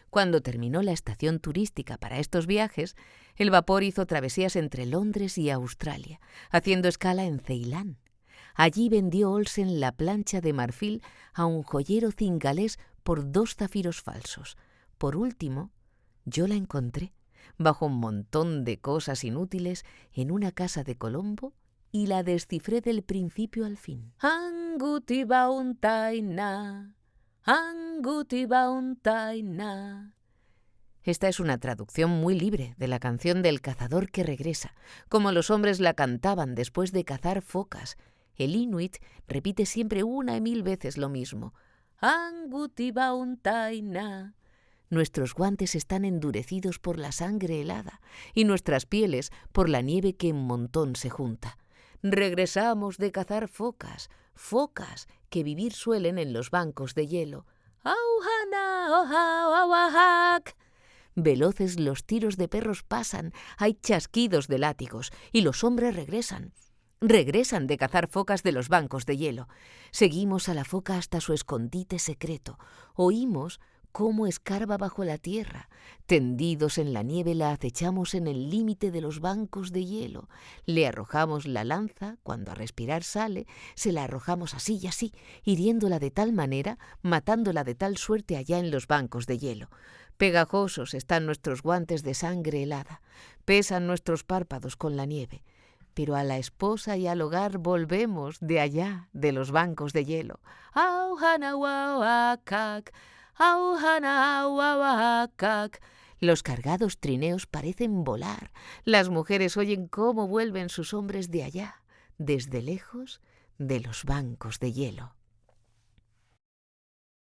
Cuando terminó la estación turística para estos viajes, el vapor hizo travesías entre Londres y Australia, haciendo escala en Ceilán. Allí vendió Olsen la plancha de marfil a un joyero cingalés por 2 zafiros falsos. Por último, yo la encontré, bajo un montón de cosas inútiles, en una casa de Colombo y la descifré del principio al fin. Angutibauntaina, Angutibauntaina. Esta es una traducción muy libre de la canción del cazador que regresa, como los hombres la cantaban después de cazar focas. El inuit repite siempre 1 y 1000 veces lo mismo. Angutibauntaina. Nuestros guantes están endurecidos por la sangre helada y nuestras pieles por la nieve que en montón se junta. Regresamos de cazar focas, focas que vivir suelen en los bancos de hielo. ¡Auhana, oha, oahac! Veloces los tiros de perros pasan, hay chasquidos de látigos, y los hombres regresan. Regresan de cazar focas de los bancos de hielo. Seguimos a la foca hasta su escondite secreto. Oímos cómo escarba bajo la tierra. Tendidos en la nieve la acechamos en el límite de los bancos de hielo. Le arrojamos la lanza, cuando a respirar sale, se la arrojamos así y así, hiriéndola de tal manera, matándola de tal suerte allá en los bancos de hielo. Pegajosos están nuestros guantes de sangre helada, pesan nuestros párpados con la nieve. Pero a la esposa y al hogar volvemos de allá, de los bancos de hielo. ¡Auhanahuahuacac! ¡Auhanahuahuacac! Los cargados trineos parecen volar. Las mujeres oyen cómo vuelven sus hombres de allá, desde lejos, de los bancos de hielo.